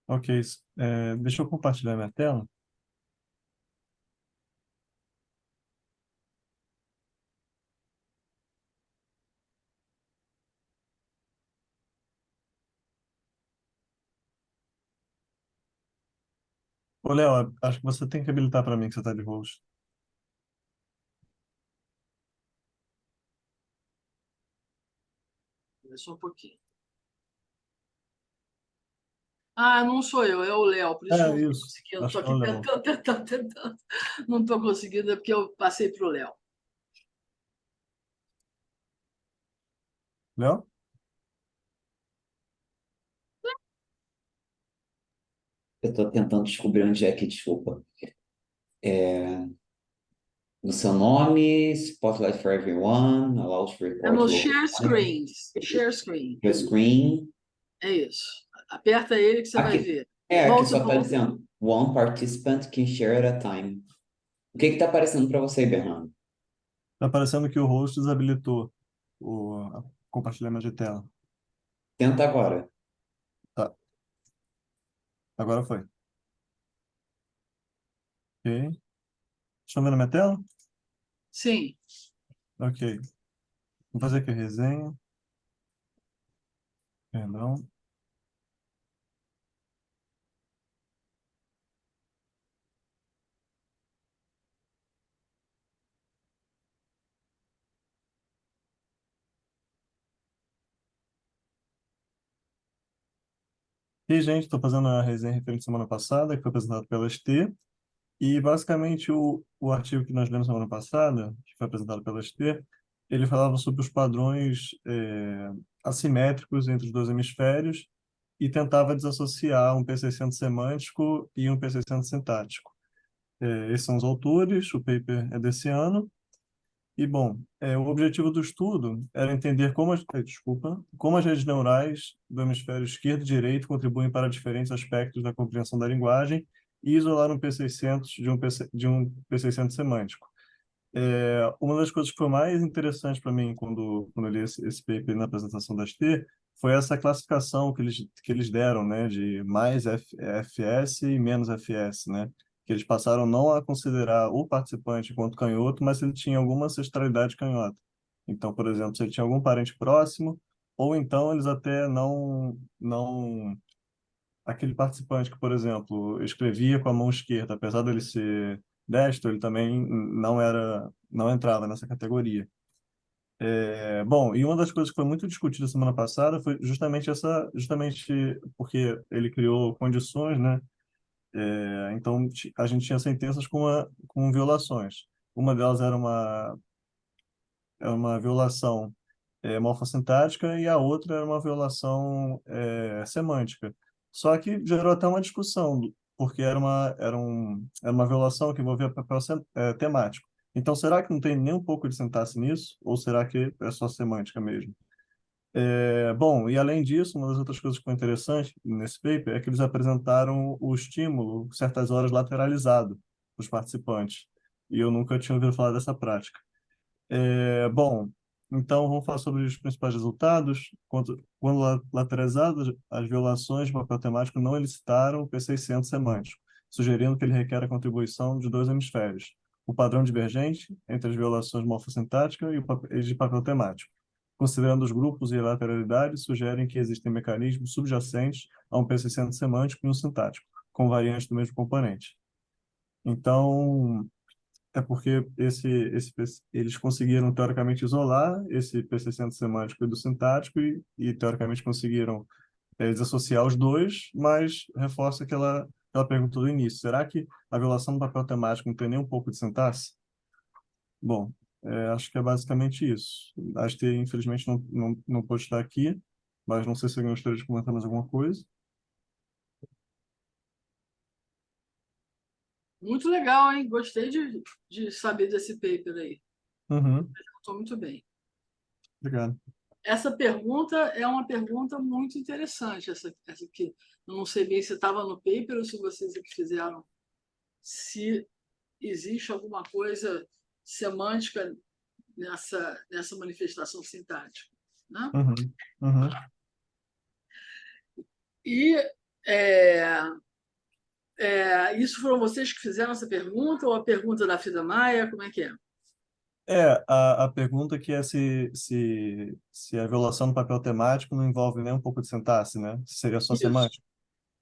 Ok, deixa eu compartilhar minha tela. Ô, Léo, acho que você tem que habilitar para mim que você está de host. Só um pouquinho. Ah, não sou eu, é o Léo, por isso que eu É não estou isso, conseguindo. acho Estou que é o aqui Léo. tentando. Não estou conseguindo, é porque eu passei para o Léo. Léo? Eu tô tentando descobrir onde é que, desculpa. No seu nome, Spotlight for Everyone, Allows for É Report no Local Share Screen. Share Screen. Your Screen. É isso. Aperta ele que você vai Aqui, ver. aqui Volte só está novo. dizendo One participant can share at a time. O que que tá aparecendo para você, Bernardo? Tá aparecendo que o host desabilitou o compartilhamento de tela. Tenta agora. Tá, agora foi. Ok. Estão vendo minha tela? Sim. Ok. Vou fazer aqui a resenha. Perdão. E, gente, estou fazendo a resenha referente à semana passada, que foi apresentado pela ST. E, basicamente, o artigo que nós lemos semana passada, que foi apresentado pela ST, ele falava sobre os padrões assimétricos entre os dois hemisférios e tentava desassociar um P600 semântico e um P600 sintático. Esses são os autores, o paper é desse ano. E, bom, o objetivo do estudo era entender como as redes neurais do hemisfério esquerdo e direito contribuem para diferentes aspectos da compreensão da linguagem e isolar um P600 de um P600 semântico. Uma das coisas que foi mais interessante para mim quando eu li esse paper na apresentação da ST foi essa classificação que eles deram, né, de mais FS e menos FS, né? Que eles passaram não a considerar o participante enquanto canhoto, mas se ele tinha alguma ancestralidade canhota. Então, por exemplo, se ele tinha algum parente próximo, ou então eles até não aquele participante que, por exemplo, escrevia com a mão esquerda, apesar dele ser destro, ele também não entrava nessa categoria. Bom, e uma das coisas que foi muito discutida semana passada foi justamente porque ele criou condições, né? Então a gente tinha sentenças com violações. Uma delas era uma violação morfossintática e a outra era uma violação semântica. Só que gerou até uma discussão, porque era uma violação que envolvia papel temático. Então, será que não tem nem um pouco de sintaxe nisso? Ou será que é só semântica mesmo? Bom, e além disso, uma das outras coisas que foi interessante nesse paper é que eles apresentaram o estímulo certas horas lateralizado para os participantes. E eu nunca tinha ouvido falar dessa prática. Bom, então vamos falar sobre os principais resultados. Quando lateralizadas, as violações de papel temático não elicitaram o P600 semântico, sugerindo que ele requer a contribuição de dois hemisférios. O padrão divergente entre as violações morfossintáticas e de papel temático. Considerando os grupos e a lateralidade, sugerem que existem mecanismos subjacentes a um P600 semântico e um sintático, com variantes do mesmo componente. Então, é porque eles conseguiram, teoricamente, isolar esse P600 semântico do sintático e teoricamente, conseguiram desassociar os dois, mas reforça aquela pergunta do início. Será que a violação do papel temático não tem nem um pouco de sintaxe? Bom, acho que é basicamente isso. Acho que, infelizmente, não pôde estar aqui, mas não sei se alguém gostaria de comentar mais alguma coisa. Muito legal, hein? Gostei de saber desse paper aí. Uhum, Estou muito bem. obrigado. Essa pergunta é uma pergunta muito interessante, essa aqui. Eu não sei bem se estava no paper ou se vocês é que fizeram. Se existe alguma coisa semântica nessa manifestação sintática, né? Uhum, uhum, E É, isso foram vocês que fizeram essa pergunta ou a pergunta da Frida Maia? Como é que é? A pergunta que é se a violação do papel temático não envolve nem um pouco de sintaxe, né? Se seria só Isso, semântica.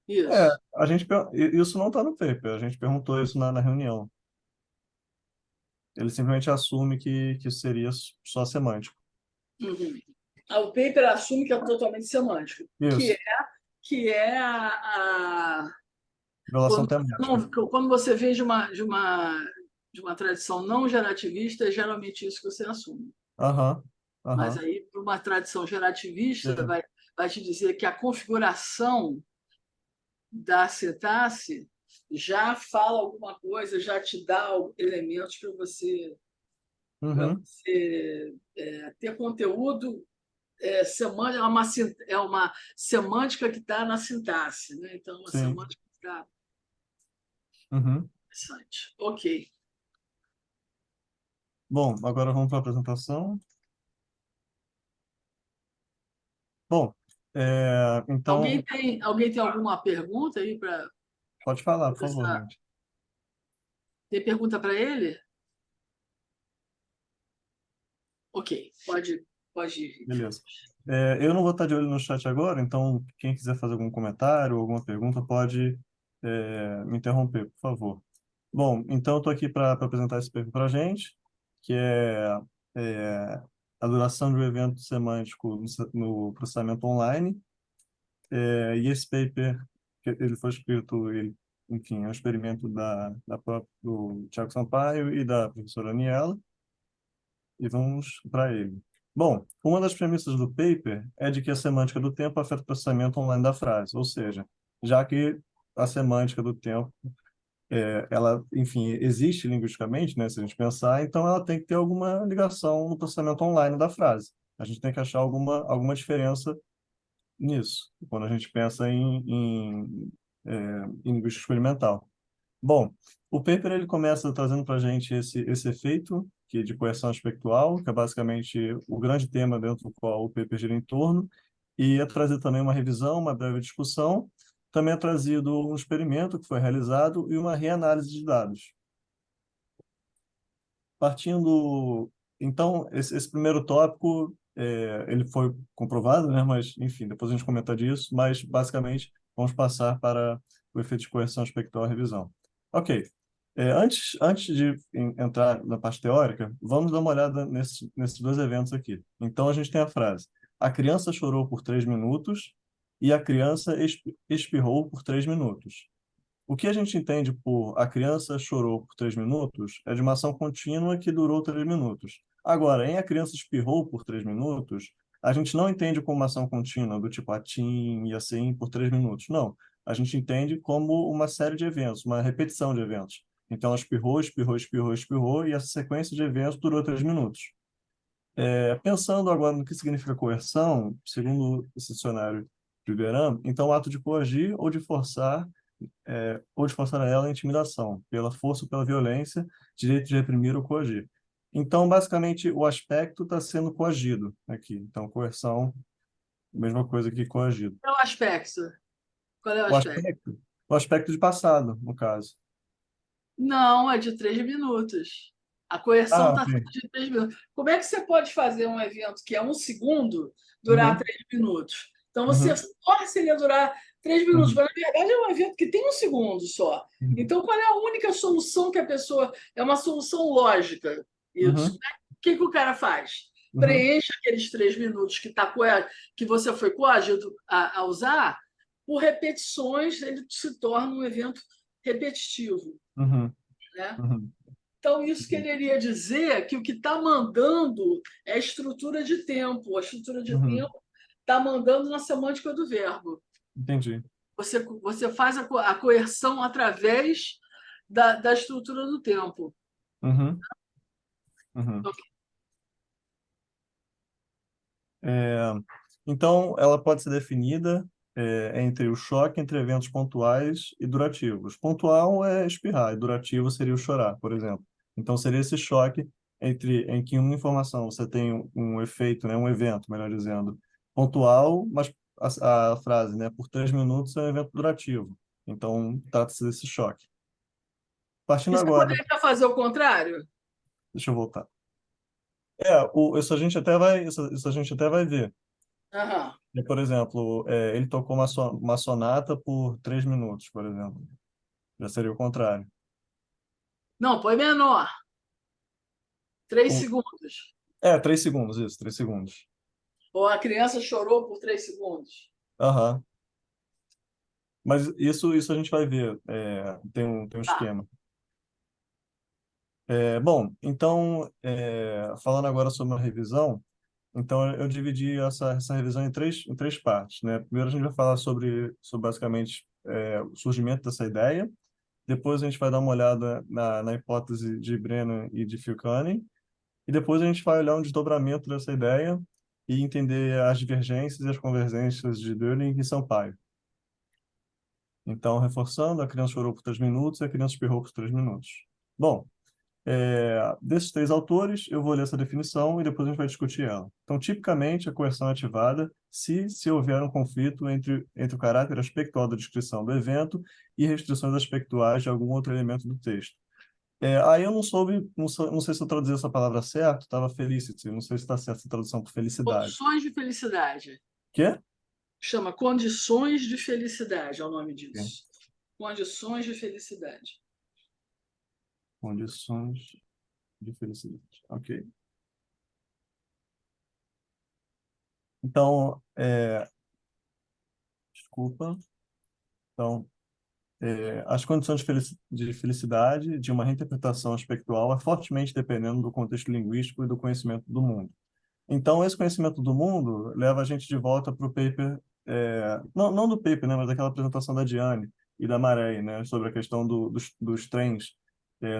É, isso. isso não está no paper, a gente perguntou isso na reunião. Ele simplesmente assume que isso seria só semântico. Uhum. O paper assume que é totalmente semântico, Isso, que é violação temática. quando você vem de uma tradição não gerativista, é geralmente isso que você assume. Aham, Mas aham. aí, para uma tradição gerativista, É. vai te dizer que a configuração da sintaxe já fala alguma coisa, já te dá elementos para Uhum, você ter conteúdo semântica, é uma semântica que está na sintaxe, né? Então, uma sim. semântica que está Uhum. interessante. Ok. Bom, agora vamos para a apresentação. Bom, então, Alguém tem alguma pergunta aí para pode falar, por favor, começar? gente. Tem pergunta para ele? Ok, pode ir. Beleza. Eu não vou estar de olho no chat agora, então quem quiser fazer algum comentário ou alguma pergunta pode me interromper, por favor. Bom, então eu estou aqui para apresentar esse paper para a gente, que é a duração de um evento semântico no processamento online. E esse paper, ele foi escrito, enfim, é um experimento do Tiago Sampaio e da professora Aniela, e vamos para ele. Bom, uma das premissas do paper é de que a semântica do tempo afeta o processamento online da frase, ou seja, já que a semântica do tempo, ela, enfim, existe linguisticamente, né, se a gente pensar, então ela tem que ter alguma ligação no processamento online da frase. A gente tem que achar alguma diferença nisso, quando a gente pensa em linguística experimental. Bom, o paper ele começa trazendo para a gente esse efeito de coerção aspectual, que é basicamente o grande tema dentro do qual o paper gira em torno, e é trazido também uma revisão, uma breve discussão, também é trazido um experimento que foi realizado e uma reanálise de dados. Partindo, então, esse primeiro tópico, ele foi comprovado, né? Mas, enfim, depois a gente comenta disso, mas, basicamente, vamos passar para o efeito de correção aspectual e revisão. Ok. Antes de entrar na parte teórica, vamos dar uma olhada nesses dois eventos aqui. Então, a gente tem a frase: a criança chorou por 3 minutos e a criança espirrou por 3 minutos. O que a gente entende por a criança chorou por 3 minutos é de uma ação contínua que durou 3 minutos. Agora, em a criança espirrou por 3 minutos, a gente não entende como uma ação contínua, do tipo atim e assim por 3 minutos. Não. A gente entende como uma série de eventos, uma repetição de eventos. Então, ela espirrou, espirrou, espirrou, espirrou, e essa sequência de eventos durou 3 minutos. Pensando agora no que significa coerção, segundo esse dicionário de Beran, então o ato de coagir ou de forçar a ela a intimidação, pela força ou pela violência, direito de reprimir ou coagir. Então, basicamente, o aspecto está sendo coagido aqui. Então, coerção, mesma coisa que coagido. Qual é o aspecto? Qual é o O aspecto? aspecto, o aspecto de passado, no caso. Não, é de 3 minutos. A coerção Ah, está ok. sendo de 3 minutos. Como é que você pode fazer um evento que é 1 segundo durar Uhum, 3 minutos? Então, você uhum, força ele a durar 3 minutos, uhum, mas na verdade é um evento que tem 1 segundo só. uhum, Então, qual é a única solução que a pessoa. É uma solução lógica, isso. uhum, O que o cara faz? uhum, Preenche aqueles 3 minutos que você foi coagido a usar, por repetições, ele se torna um evento repetitivo. uhum, Né? uhum, Então, isso quereria dizer que o que está mandando é a estrutura de tempo. A estrutura de uhum. tempo está mandando na semântica do verbo. Entendi. Você faz a coerção através da estrutura do tempo. Uhum, uhum. É, então, ela pode ser definida entre o choque entre eventos pontuais e durativos. Pontual é espirrar, e durativo seria o chorar, por exemplo. Então, seria esse choque em que uma informação você tem um efeito, né, um evento, melhor dizendo, pontual, mas a frase, né? Por 3 minutos é um evento durativo. Então, trata-se desse choque. E Partindo você agora, poderia fazer o contrário? deixa eu voltar. Isso a gente até vai ver. Aham. Por exemplo, ele tocou uma sonata por 3 minutos, por exemplo. Já seria o contrário. Não, põe menor. 3 O, segundos. 3 segundos, isso, 3 segundos. Ou a criança chorou por 3 segundos. Aham. Mas isso a gente vai ver. Tem um Tá. esquema. Bom, então, falando agora sobre a revisão, então eu dividi essa revisão em três partes, né? Primeiro a gente vai falar sobre basicamente o surgimento dessa ideia. Depois a gente vai dar uma olhada na hipótese de Brennan e de Filcani. E depois a gente vai olhar um desdobramento dessa ideia e entender as divergências e as convergências de Durkheim e Sampaio. Então, reforçando, a criança chorou por 3 minutos e a criança espirrou por 3 minutos. Bom, desses três autores, eu vou ler essa definição e depois a gente vai discutir ela. Então, tipicamente, a coerção é ativada se houver um conflito entre o caráter aspectual da descrição do evento e restrições aspectuais de algum outro elemento do texto. Aí eu não soube, não sei se eu traduzi essa palavra certo, estava felicity, não sei se está certa essa tradução por felicidade. Condições de felicidade. Quê? Chama condições de felicidade, é o nome É. disso. Condições de felicidade. Condições de felicidade. Ok. Então, desculpa. Então, as condições de felicidade de uma reinterpretação aspectual é fortemente dependendo do contexto linguístico e do conhecimento do mundo. Então, esse conhecimento do mundo leva a gente de volta para o paper, não do paper, né, mas daquela apresentação da Diane e da Maré, né, sobre a questão dos trens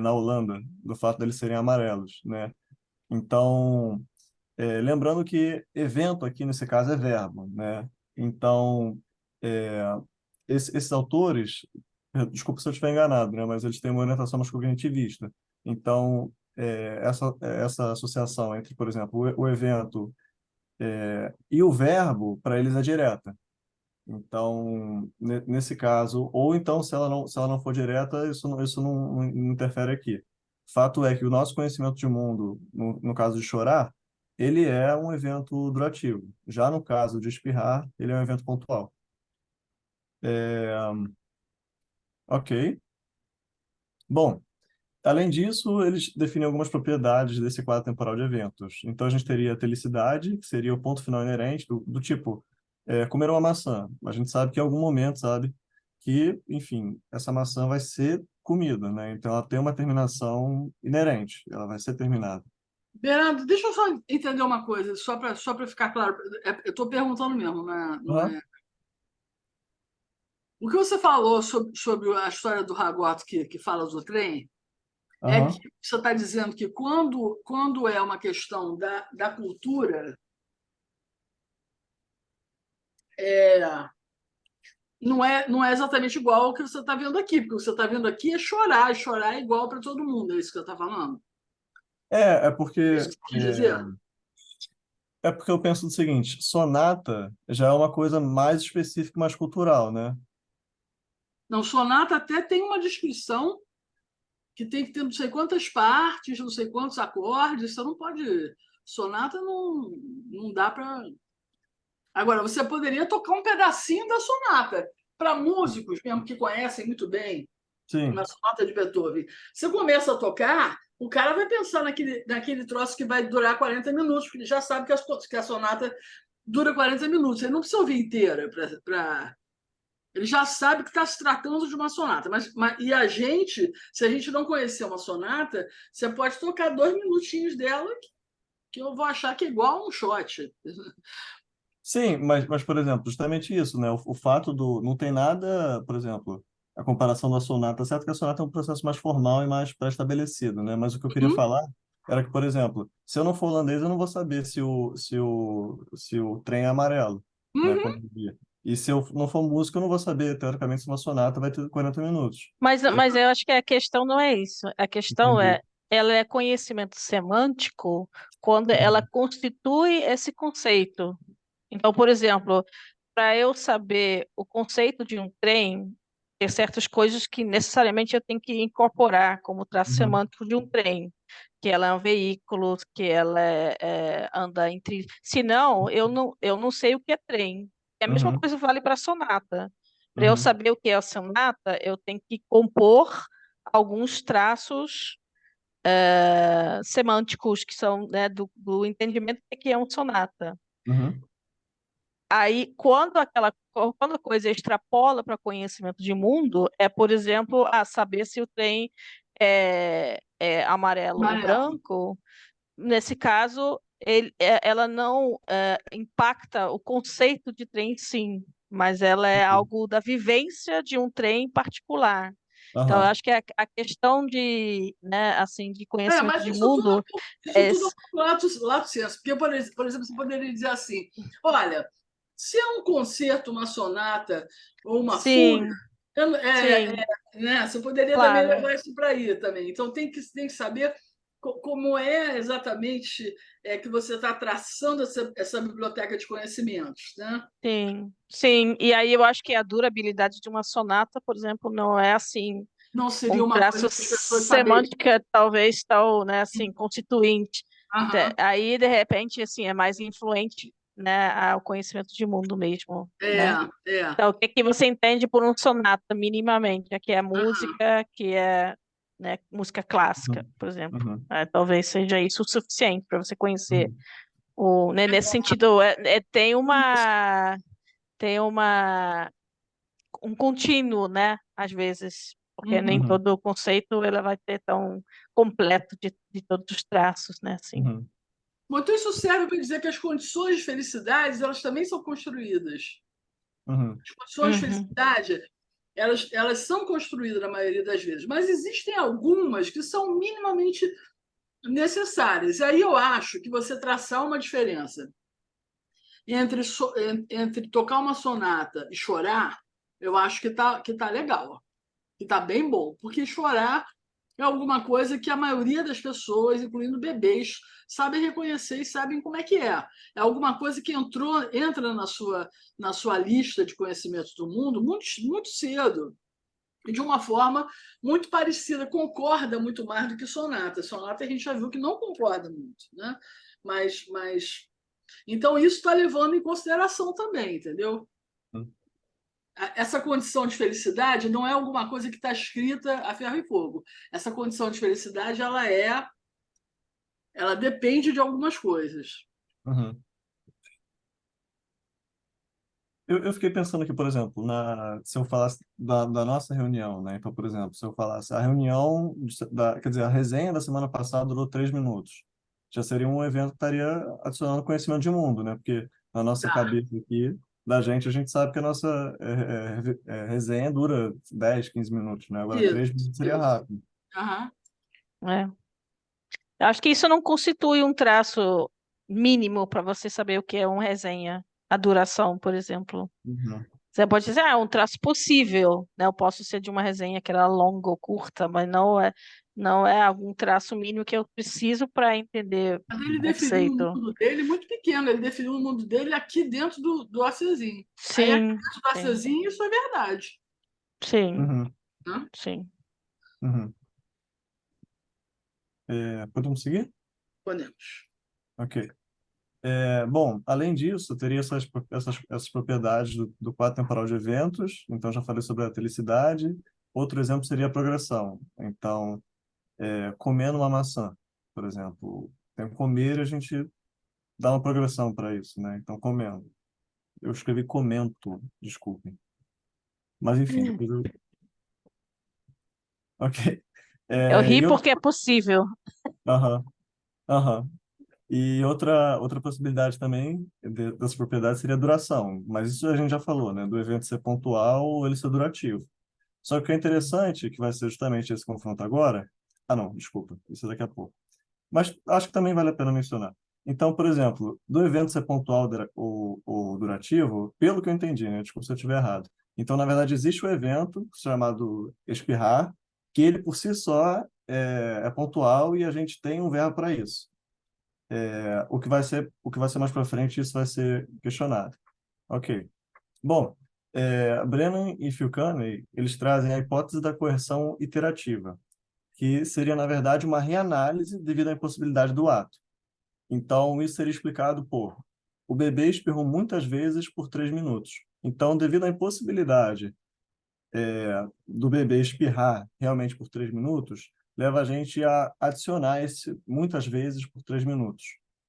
na Holanda, do fato deles serem amarelos, né? Então, lembrando que evento aqui nesse caso é verbo, né? Então, é, esses autores, desculpa se eu estiver enganado, né? Mas eles têm uma orientação mais cognitivista. Então, essa associação entre, por exemplo, o evento e o verbo, para eles é direta. Então, nesse caso, ou então, se ela não for direta, isso não interfere aqui. Fato é que o nosso conhecimento de mundo, no caso de chorar, ele é um evento durativo. Já no caso de espirrar, ele é um evento pontual. Ok. Bom, além disso, eles definem algumas propriedades desse quadro temporal de eventos. Então, a gente teria a telicidade, que seria o ponto final inerente do tipo, comer uma maçã. A gente sabe que em algum momento, sabe, que, enfim, essa maçã vai ser comida, né? Então, ela tem uma terminação inerente, ela vai ser terminada. Bernardo, deixa eu só entender uma coisa, só para ficar claro. Eu estou perguntando mesmo, não Aham, é? O que você falou sobre a história do Ragoto que fala do trem é que aham. você está dizendo que quando é uma questão da cultura, é, não é exatamente igual ao que você está vendo aqui, porque o que você está vendo aqui é chorar, e chorar é igual para todo mundo, é isso que você está falando? É, é É porque isso que você quis dizer? é porque eu penso o seguinte, sonata já é uma coisa mais específica, mais cultural, né? Não, sonata até tem uma descrição que tem que ter não sei quantas partes, não sei quantos acordes, você não pode. Sonata não dá para. Agora, você poderia tocar um pedacinho da sonata. Para músicos mesmo que conhecem muito bem Sim. uma sonata de Beethoven, você começa a tocar, o cara vai pensar naquele troço que vai durar 40 minutos, porque ele já sabe que a sonata dura 40 minutos. Ele não precisa ouvir inteira para. Ele já sabe que está se tratando de uma sonata. E a gente, se a gente não conhecer uma sonata, você pode tocar 2 minutinhos dela que eu vou achar que é igual a um shot. Sim, mas, por exemplo, justamente isso, né? O fato do. Não tem nada, por exemplo, a comparação da sonata, certo que a sonata é um processo mais formal e mais pré-estabelecido, né? Mas o que eu queria Uhum, falar era que, por exemplo, se eu não for holandês, eu não vou saber se o trem é amarelo, né? uhum. Quando eu vir. E se eu não for músico, eu não vou saber, teoricamente, se uma sonata vai ter 40 minutos. Mas eu acho que a questão não é isso. A questão Entendi. é, ela é conhecimento semântico quando ela constitui esse conceito. Então, por exemplo, para eu saber o conceito de um trem, tem certas coisas que necessariamente eu tenho que incorporar como traço Uhum. semântico de um trem, que ela é um veículo, que ela anda entre. Senão, eu não sei o que é trem. E a mesma Uhum. coisa vale para sonata. Para eu Uhum. saber o que é a sonata, eu tenho que compor alguns traços semânticos que são, né, do entendimento do que é um sonata. Uhum. Aí, quando a coisa extrapola para conhecimento de mundo, por exemplo, saber se o trem é amarelo ou Amarelo. branco. Nesse caso, ela não impacta o conceito de trem, sim, mas ela é Uhum. algo da vivência de um trem em particular. Então, eu Aham. acho que a questão de, né, assim, de conhecimento Mas de mundo isso é, tudo é um lato senso. Porque, por exemplo, você poderia dizer assim: olha, se é um concerto, uma sonata ou uma fuga, sim, é, sim, né, você poderia também claro. levar isso para aí também. Então tem que saber como é exatamente que você está traçando essa biblioteca de conhecimentos, né? Sim, sim. E aí eu acho que a durabilidade de uma sonata, por exemplo, não é assim Não um seria uma traço coisa que as pessoas saberiam. semântica talvez tão, né, assim, constituinte. Aham. Aí, de repente, assim, é mais influente, né, ao conhecimento de mundo mesmo, É, né? é. Então, o que que você entende por um sonata, minimamente? Aqui é música, que é, né, música clássica, Uhum. por exemplo. Uhum. Talvez seja isso o suficiente para você conhecer Uhum. né, nesse sentido, tem um contínuo, né? Às vezes, porque nem Uhum. Uhum. todo o conceito ela vai ter tão completo de todos os traços, né? Assim. Uhum. Bom, então isso serve para dizer que as condições de felicidade elas também são construídas. Uhum. As condições de Uhum. felicidade elas são construídas na maioria das vezes, mas existem algumas que são minimamente necessárias. E aí eu acho que você traçar uma diferença entre tocar uma sonata e chorar, eu acho que tá legal, que tá bem bom, porque chorar é alguma coisa que a maioria das pessoas, incluindo bebês, sabem reconhecer e sabem como é que é. É alguma coisa que entra na sua lista de conhecimentos do mundo muito, muito cedo. E de uma forma muito parecida, concorda muito mais do que sonata. Sonata a gente já viu que não concorda muito, né? Mas então isso está levando em consideração também, entendeu? Uhum. Essa condição de felicidade não é alguma coisa que está escrita a ferro e fogo. Essa condição de felicidade ela depende de algumas coisas. Uhum. Eu fiquei pensando aqui, por exemplo, se eu falasse da nossa reunião, né? Então, por exemplo, se eu falasse a reunião, quer dizer, a resenha da semana passada durou 3 minutos. Já seria um evento que estaria adicionando conhecimento de mundo, né? Porque na nossa Tá. cabeça aqui, da gente, a gente sabe que a nossa resenha dura 10, 15 minutos, né? Agora, Isso, 3 minutos seria isso. rápido. Aham. É. Eu acho que isso não constitui um traço mínimo para você saber o que é uma resenha, a duração, por exemplo. Uhum. Você pode dizer, é um traço possível, né? Eu posso ser de uma resenha que era longa ou curta, mas não é algum traço mínimo que eu preciso para entender Mas o ele definiu o conceito. mundo dele muito pequeno, ele definiu o mundo dele aqui dentro do Acezinho. Aí, aqui Sim, dentro do sim, Acezinho, isso é verdade. sim, Uhum. Né? sim. Uhum. Podemos seguir? Podemos. Ok. Bom, além disso, teria essas propriedades do quadro temporal de eventos. Então, já falei sobre a telicidade. Outro exemplo seria a progressão. Então, comendo uma maçã, por exemplo. Tem que comer, a gente dá uma progressão para isso, né? Então, comendo. Eu escrevi comento, desculpem. Mas, enfim, depois eu... Ok. Eu ri E outra... porque é possível. Aham, aham. E outra possibilidade também dessa propriedade seria a duração, mas isso a gente já falou, né? Do evento ser pontual ou ele ser durativo. Só que o que é interessante, que vai ser justamente esse confronto agora. Ah, não, desculpa, isso é daqui a pouco. Mas acho que também vale a pena mencionar. Então, por exemplo, do evento ser pontual ou durativo, pelo que eu entendi, né? Desculpa se eu estiver errado. Então, na verdade, existe o evento chamado espirrar, que ele por si só é pontual e a gente tem um verbo para isso. O que vai ser mais para frente, isso vai ser questionado. Ok. Bom, Brennan e Fulcaney, eles trazem a hipótese da coerção iterativa, que seria, na verdade, uma reanálise devido à impossibilidade do ato. Então, isso seria explicado por: o bebê espirrou muitas vezes por 3 minutos. Então, devido à impossibilidade do bebê espirrar realmente por 3 minutos, leva a gente a adicionar esse muitas vezes por 3 minutos.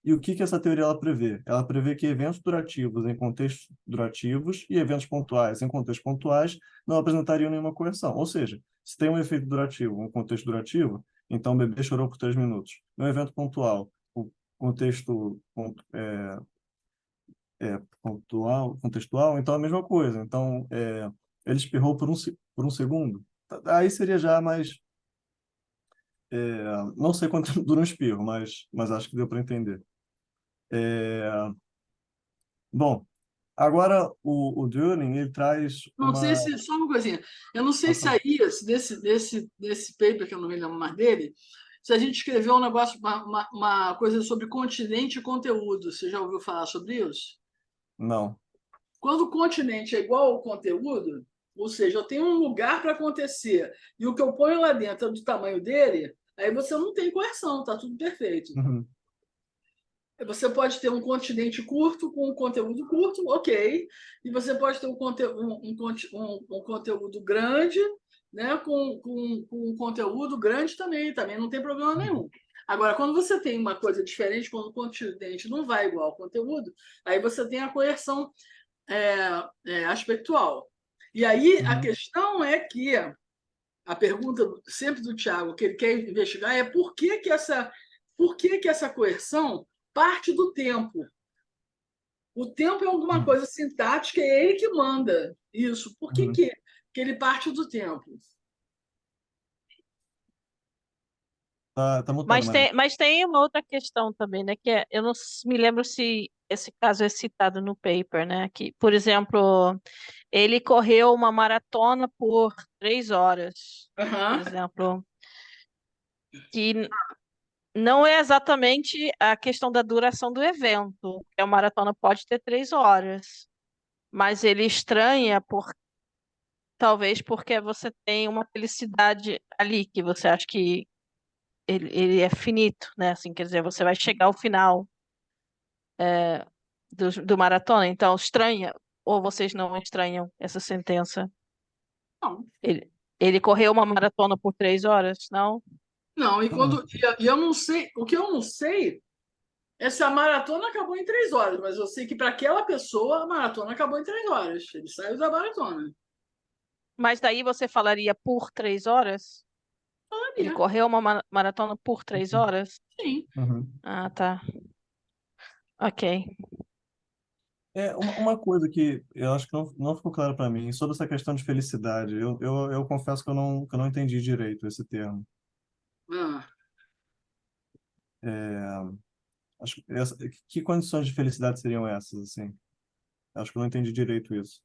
E o que essa teoria ela prevê? Ela prevê que eventos durativos em contextos durativos e eventos pontuais em contextos pontuais não apresentariam nenhuma coerção. Ou seja, se tem um efeito durativo, um contexto durativo, então o bebê chorou por 3 minutos. No evento pontual, o contexto contextual, então é a mesma coisa. Então, ele espirrou por um segundo. Aí seria já mais. Não sei quanto tempo dura um espirro, mas acho que deu para entender. Bom, agora o Turing ele traz Não sei uma. se, só uma coisinha, eu não sei se aí, desse paper, que eu não me lembro mais dele, se a gente escreveu um negócio, uma coisa sobre continente e conteúdo. Você já ouviu falar sobre isso? Não. Quando o continente é igual ao conteúdo, ou seja, eu tenho um lugar para acontecer e o que eu ponho lá dentro é do tamanho dele, aí você não tem coerção, tá tudo perfeito. Uhum. Você pode ter um continente curto com um conteúdo curto, ok, e você pode ter um conteúdo grande, né, com um conteúdo grande também não tem problema nenhum. Agora, quando você tem uma coisa diferente, quando o continente não vai igual ao conteúdo, aí você tem a coerção aspectual. E aí a Uhum. questão é que a pergunta sempre do Tiago, que ele quer investigar, é por que essa coerção parte do tempo? O tempo é alguma Uhum. coisa sintática, é ele que manda isso. Por que, Uhum. que ele parte do tempo? Tá mutado, Maria. Mas tem uma outra questão também, né? Que eu não me lembro se esse caso é citado no paper, né? Que, por exemplo, ele correu uma maratona por 3 horas, por Uhum. exemplo, que não é exatamente a questão da duração do evento, porque a maratona pode ter 3 horas, mas ele estranha talvez porque você tem uma felicidade ali que você acha que ele é finito, né? Assim, quer dizer, você vai chegar ao final do maratona, então estranha, ou vocês não estranham essa sentença? Não, Ele, ele correu uma maratona por 3 horas, não? não, Uhum. e eu não sei, o que eu não sei é se a maratona acabou em 3 horas, mas eu sei que para aquela pessoa a maratona acabou em 3 horas. Ele saiu da maratona. Mas daí você falaria por 3 horas? Ele Olha, correu uma maratona por 3 horas? sim. Uhum. Ah, tá. Ok. Uma coisa que eu acho que não ficou claro para mim sobre essa questão de felicidade. Eu confesso que eu não entendi direito esse termo. Ah. Acho, que condições de felicidade seriam essas, assim? Acho que eu não entendi direito isso.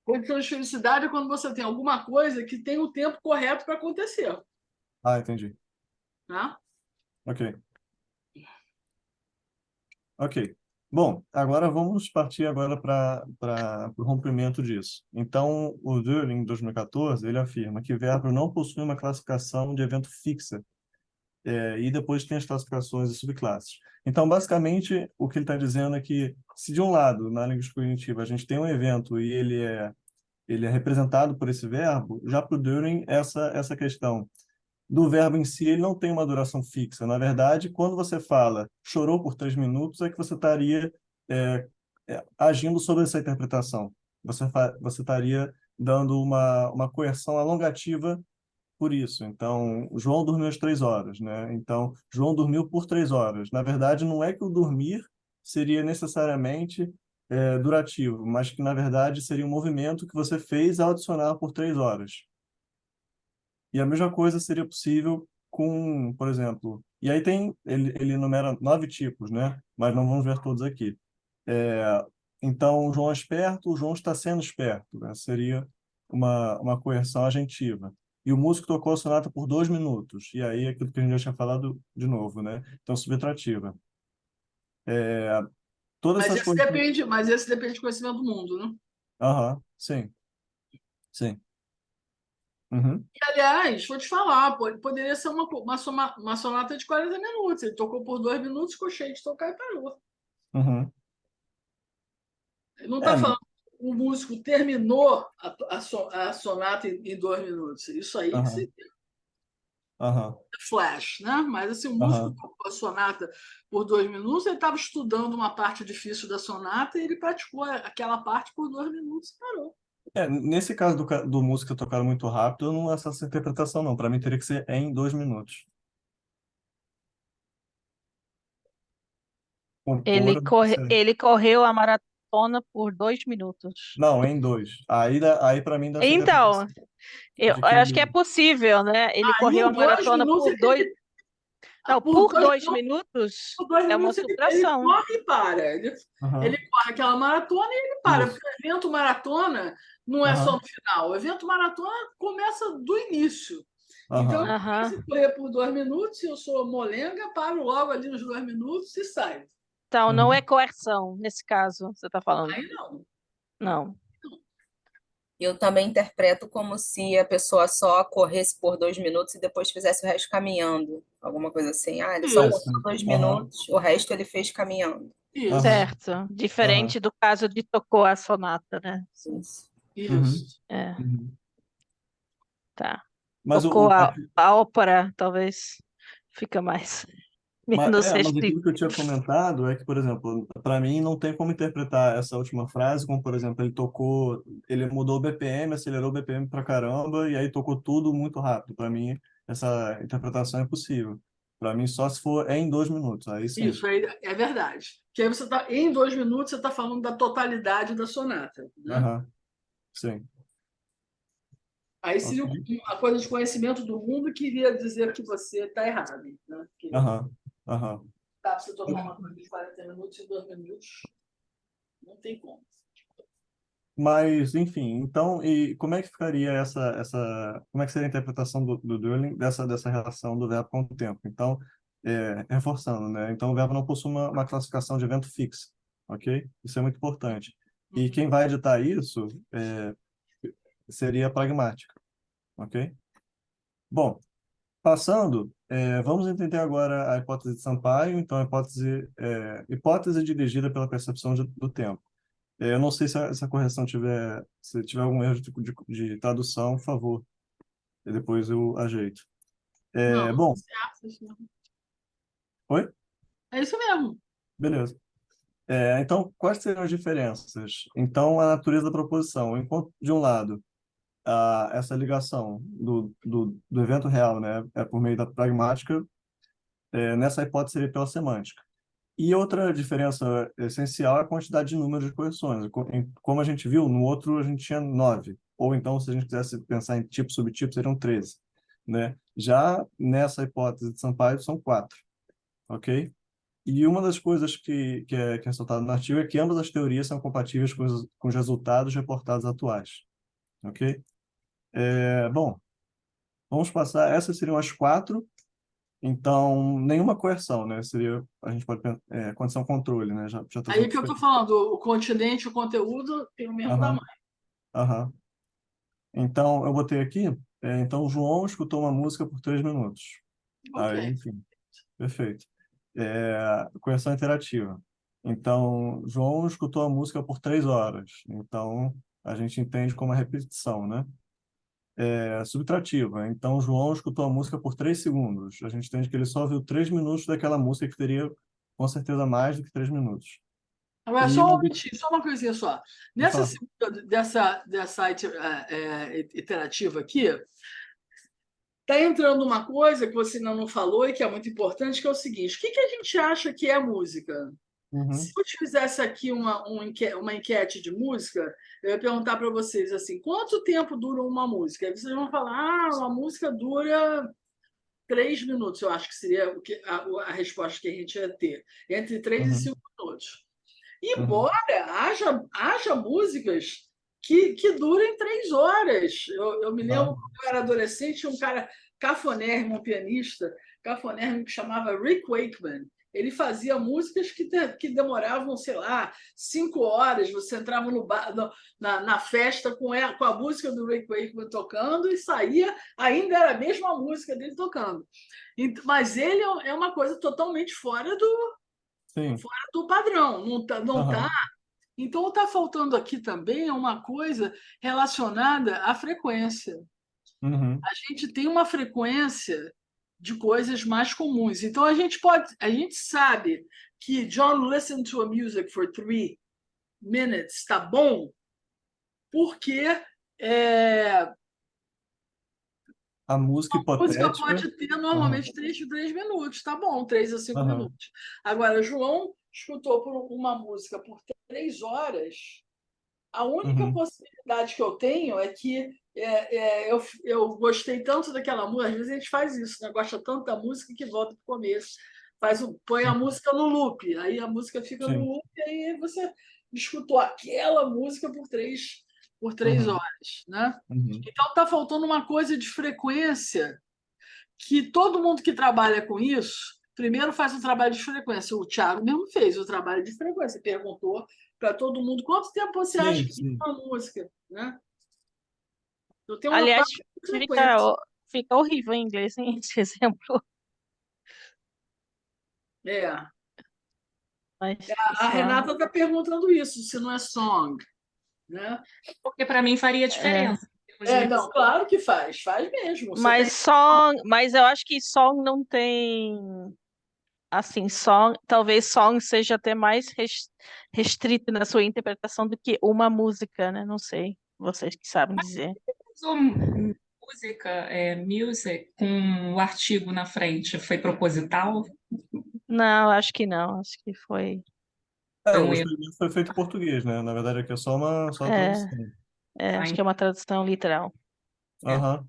Condição de felicidade é quando você tem alguma coisa que tem o tempo correto para acontecer. Ah, entendi. Né? Ok. Ok. Bom, agora vamos partir agora para o rompimento disso. Então, o Turing, em 2014, ele afirma que verbo não possui uma classificação de evento fixa, e depois tem as classificações e subclasses. Então, basicamente, o que ele está dizendo é que, se de um lado, na linguística cognitiva, a gente tem um evento e ele é representado por esse verbo, já para o Turing, essa questão do verbo em si, ele não tem uma duração fixa. Na verdade, quando você fala chorou por 3 minutos, é que você estaria agindo sobre essa interpretação. Você estaria dando uma coerção alongativa por isso. Então, João dormiu às 3 horas, né? Então, João dormiu por 3 horas. Na verdade, não é que o dormir seria necessariamente durativo, mas que, na verdade, seria um movimento que você fez ao adicionar por 3 horas. E a mesma coisa seria possível com, por exemplo, e aí ele enumera 9 tipos, né? Mas não vamos ver todos aqui. Então, o João é esperto, o João está sendo esperto, né? Seria uma coerção agentiva. E o músico tocou a sonata por 2 minutos. E aí, aquilo que a gente já tinha falado de novo, né? Então, subtrativa. Todas essas coisas. Mas esse depende do conhecimento do mundo, né? Aham, sim, sim. Uhum, E, aliás, vou te falar, poderia ser uma sonata de 40 minutos. Ele tocou por 2 minutos, ficou cheio de tocar e parou. uhum. Ele não É, está falando que o músico terminou a sonata em 2 minutos. Isso aí que aham, seria aham, flash, né? Mas assim, o músico aham. tocou a sonata por 2 minutos, ele estava estudando uma parte difícil da sonata e ele praticou aquela parte por 2 minutos e parou. É, nesse caso do música tocar muito rápido, eu não acesso essa interpretação, não. Para mim, teria que ser em 2 minutos. Ele, Compor, ele correu a maratona por 2 minutos. não, em dois. Aí para mim, dá essa Então, interpretação eu de que acho que é ele. possível, né? Ele Aí, correu a em dois maratona minutos, por dois. Não, por por dois, 2 minutos por dois é uma minutos ele sutração. corre e para. Ele Aham, corre aquela maratona e ele para, isso. porque o evento maratona não é só Aham, no final. O evento maratona começa do início. Então, eu aham. começo Aham. a correr por 2 minutos, se eu sou molenga, paro logo ali nos 2 minutos e saio. Então, não é Uhum. coerção, nesse caso, você está falando. Aí não. Não. Eu também interpreto como se a pessoa só corresse por 2 minutos e depois fizesse o resto caminhando. Alguma coisa assim. Ah, ele só É, Isso, correu sim. dois Aham, minutos, o resto ele fez caminhando. isso, aham, Certo. aham. Diferente do caso de tocou a sonata, né? Sim. Isso. Uhum, isso. É, uhum. tá. Mas Tocou a ópera, talvez fica mais menos mas aquilo que eu restrito. tinha comentado é que, por exemplo, para mim não tem como interpretar essa última frase como, por exemplo, ele mudou o BPM, acelerou o BPM pra caramba e aí tocou tudo muito rápido. Para mim, essa interpretação é possível. Para mim, só se for em 2 minutos, aí sim. Isso aí é verdade. Que aí você tá, em 2 minutos, você está falando da totalidade da sonata. Né? Aham, sim. Aí Ok. seria uma coisa de conhecimento do mundo que iria dizer que você está errado. Né? Que Aham, aham. dá para você tocar uma coisa de 40 minutos em 2 minutos. Não tem como. Mas, enfim, então, e como é que ficaria como é que seria a interpretação do Durling dessa relação do verbo com o tempo? Então, reforçando, né? Então, o verbo não possui uma classificação de evento fixa, ok? Isso é muito importante. E Uhum. quem vai editar isso seria a pragmática, ok? Bom, passando, vamos entender agora a hipótese de Sampaio. Então, a hipótese dirigida pela percepção do tempo. Eu não sei se essa correção se tiver algum erro de tradução, por favor, e depois eu ajeito. Não, Bom, certo, isso mesmo. oi? É isso mesmo. Beleza. Então, quais seriam as diferenças? Então, a natureza da proposição. Enquanto, de um lado, essa ligação do evento real, né, é por meio da pragmática, nessa hipótese seria pela semântica. E outra diferença essencial é a quantidade de números de correções. Como a gente viu, no outro a gente tinha 9. Ou então, se a gente quisesse pensar em tipo, subtipo, seriam 13. Né? Já nessa hipótese de Sampaio, são 4. Ok? E uma das coisas que é ressaltada no artigo é que ambas as teorias são compatíveis com os resultados reportados atuais. Ok? Bom, vamos passar. Essas seriam as 4. Então, nenhuma coerção, né? A gente pode pensar, condição controle, né? Já está Aí que eu estou satisfeito. falando, o continente e o conteúdo tem o mesmo Aham, tamanho. aham. Então, eu botei aqui, então, o João escutou uma música por 3 minutos. Ok. Aí, enfim, perfeito. Coerção interativa. Então, João escutou a música por 3 horas. Então, a gente entende como a repetição, né? Subtrativa. Então, João escutou a música por 3 segundos. A gente entende que ele só viu 3 minutos daquela música que teria, com certeza, mais do que 3 minutos. Agora, E só um uma... momentinho, só uma coisinha só. Pode Nessa falar. segunda, dessa iterativa aqui, está entrando uma coisa que você ainda não falou e que é muito importante, que é o seguinte: o que a gente acha que é música? Se Uhum, eu te fizesse aqui uma enquete de música, eu ia perguntar para vocês assim: quanto tempo dura uma música? Aí vocês vão falar: uma música dura 3 minutos. Eu acho que seria a resposta que a gente ia ter, entre 3 e 5 minutos. uhum, Embora haja músicas que durem 3 horas. Eu me lembro, uhum, quando eu era adolescente, tinha um cara cafonérrimo, um pianista cafonérrimo, que chamava Rick Wakeman. ele fazia músicas que demoravam, sei lá, 5 horas. Você entrava no bar, na festa com a música do Rick Wakeman tocando e saía, ainda era a mesma música dele tocando. Mas ele é uma coisa totalmente fora Sim. do padrão, não tá. Aham. Então, está faltando aqui também uma coisa relacionada à frequência. Uhum. A gente tem uma frequência de coisas mais comuns. Então, a gente sabe que John listened to a music for 3 minutes, está bom, porque A música a música hipotética. pode ter Aham. normalmente 3 minutos, tá bom, 3 a 5 Aham. minutos. Agora, João escutou uma música por 3 horas. A única Uhum. possibilidade que eu tenho é que eu gostei tanto daquela música. Às vezes a gente faz isso, né? Gosta tanto da música que volta para o começo, põe a música no loop, aí a música fica no Sim. loop, e aí você escutou aquela música por três Uhum. horas, né? Uhum. Então está faltando uma coisa de frequência que todo mundo que trabalha com isso primeiro faz um trabalho de frequência. O Thiago mesmo fez o trabalho de frequência, perguntou para todo mundo quanto tempo você acha Sim, que sim. uma música, né? Eu tenho uma Aliás, parte de fica, frequência. fica horrível em inglês, hein, esse exemplo. Mas, A só, Renata está perguntando isso, se não é song, né? Porque para mim faria diferença. Em termos de Não, claro que faz mesmo. Você tem mas eu acho que song não tem, assim, song, talvez song seja até mais restrito na sua interpretação do que uma música, né? Não sei, vocês que sabem dizer. usou música, music, com o artigo na frente. Foi proposital? Não, acho que não, acho que foi. Foi O um erro. experimento foi feito em português, né? Na verdade, aqui é só uma É, tradução. acho que é uma tradução literal. Aham.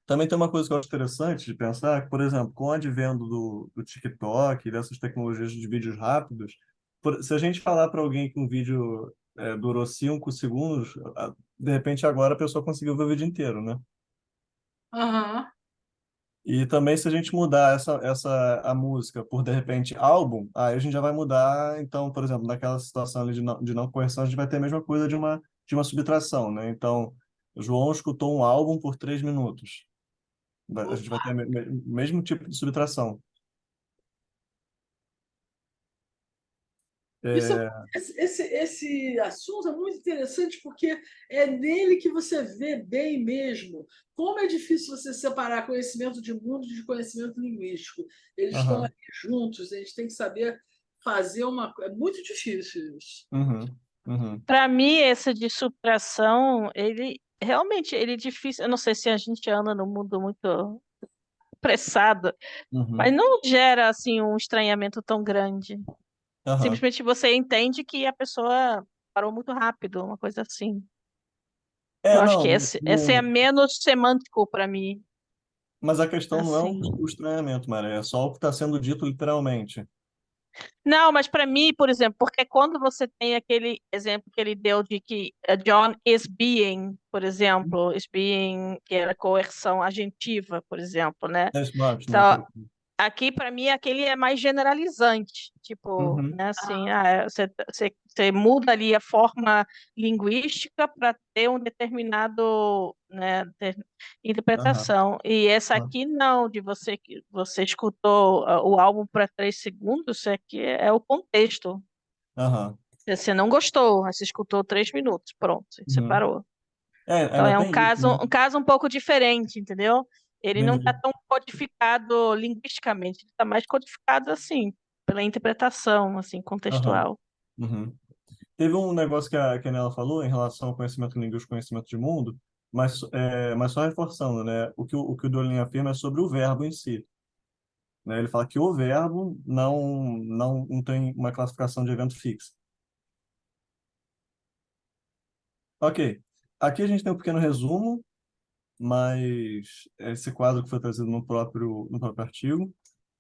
Também tem uma coisa que eu acho interessante de pensar, que, por exemplo, com o advento do TikTok e dessas tecnologias de vídeos rápidos, se a gente falar para alguém que um vídeo durou 5 segundos, de repente agora a pessoa conseguiu ver o vídeo inteiro, né? Aham. E também se a gente mudar a música por, de repente, álbum, aí a gente já vai mudar, então, por exemplo, naquela situação ali de não correção, a gente vai ter a mesma coisa de uma subtração, né? Então, o João escutou um álbum por 3 minutos. A gente vai ter o mesmo tipo de subtração. Isso, É, esse assunto é muito interessante porque é nele que você vê bem mesmo como é difícil você separar conhecimento de mundo de conhecimento linguístico. Eles estão aham, ali juntos, a gente tem que saber fazer uma. É muito difícil isso. uhum, uhum, Para mim, essa de subtração, ele realmente ele é difícil. Eu não sei se a gente anda num mundo muito apressado, mas uhum, não gera assim um estranhamento tão grande. aham. Simplesmente você entende que a pessoa parou muito rápido, uma coisa assim. Eu acho que Não, esse é menos semântico para mim, mas a questão não é o, assim. o estranhamento, Maria, é só o que está sendo dito literalmente. Não, mas para mim, por exemplo, porque quando você tem aquele exemplo que ele deu de que John is being, por exemplo, is being, que era coerção agentiva, por exemplo, né? É smart, né? Então, aqui, para mim, aquele é mais generalizante, tipo, Uhum, né, assim, você muda ali a forma linguística para ter um determinado, né, aham, interpretação. E essa aham, aqui não, de você que você escutou o álbum para 3 segundos, isso aqui é o contexto. aham, Você não gostou, aí você escutou 3 minutos, pronto, você uhum. parou. Então Ainda é um tem isso, caso, né? um caso um pouco diferente, entendeu? Ele não está Entendi. tão codificado linguisticamente, ele está mais codificado assim, pela interpretação, assim, Aham, contextual. uhum. Teve um negócio que a Nela falou em relação ao conhecimento linguístico, conhecimento de mundo, mas só reforçando, né? O que o Duolingo afirma é sobre o verbo em si, né? Ele fala que o verbo não tem uma classificação de evento fixa. Ok. Aqui a gente tem um pequeno resumo, mas esse quadro que foi trazido no próprio artigo.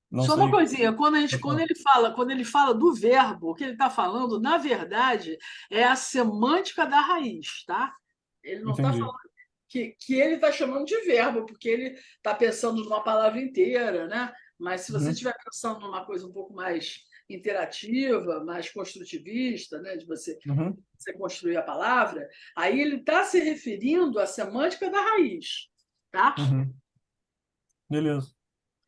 Não Só uma sei. coisinha, quando Pode falar. quando ele fala do verbo, o que ele está falando, na verdade, é a semântica da raiz, tá? Ele não está Entendi. falando que ele está chamando de verbo, porque ele está pensando numa palavra inteira, né? Mas se você Uhum. estiver pensando numa coisa um pouco mais interativa, mais construtivista, né, de Uhum. você construir a palavra, aí ele está se referindo à semântica da raiz, tá? Uhum. Beleza.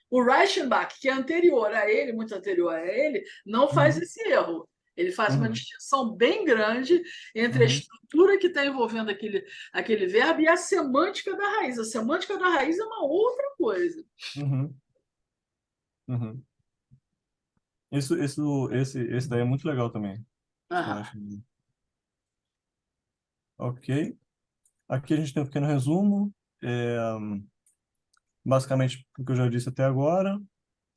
O Reichenbach, que é anterior a ele, muito anterior a ele, não faz Uhum. esse erro. Ele faz uma Uhum. distinção bem grande entre a Uhum. estrutura que está envolvendo aquele verbo e a semântica da raiz. A semântica da raiz é uma outra coisa. Uhum. Uhum. Esse daí é muito legal também. Eu Aham. acho. Ok. Aqui a gente tem um pequeno resumo. É, basicamente, o que eu já disse até agora.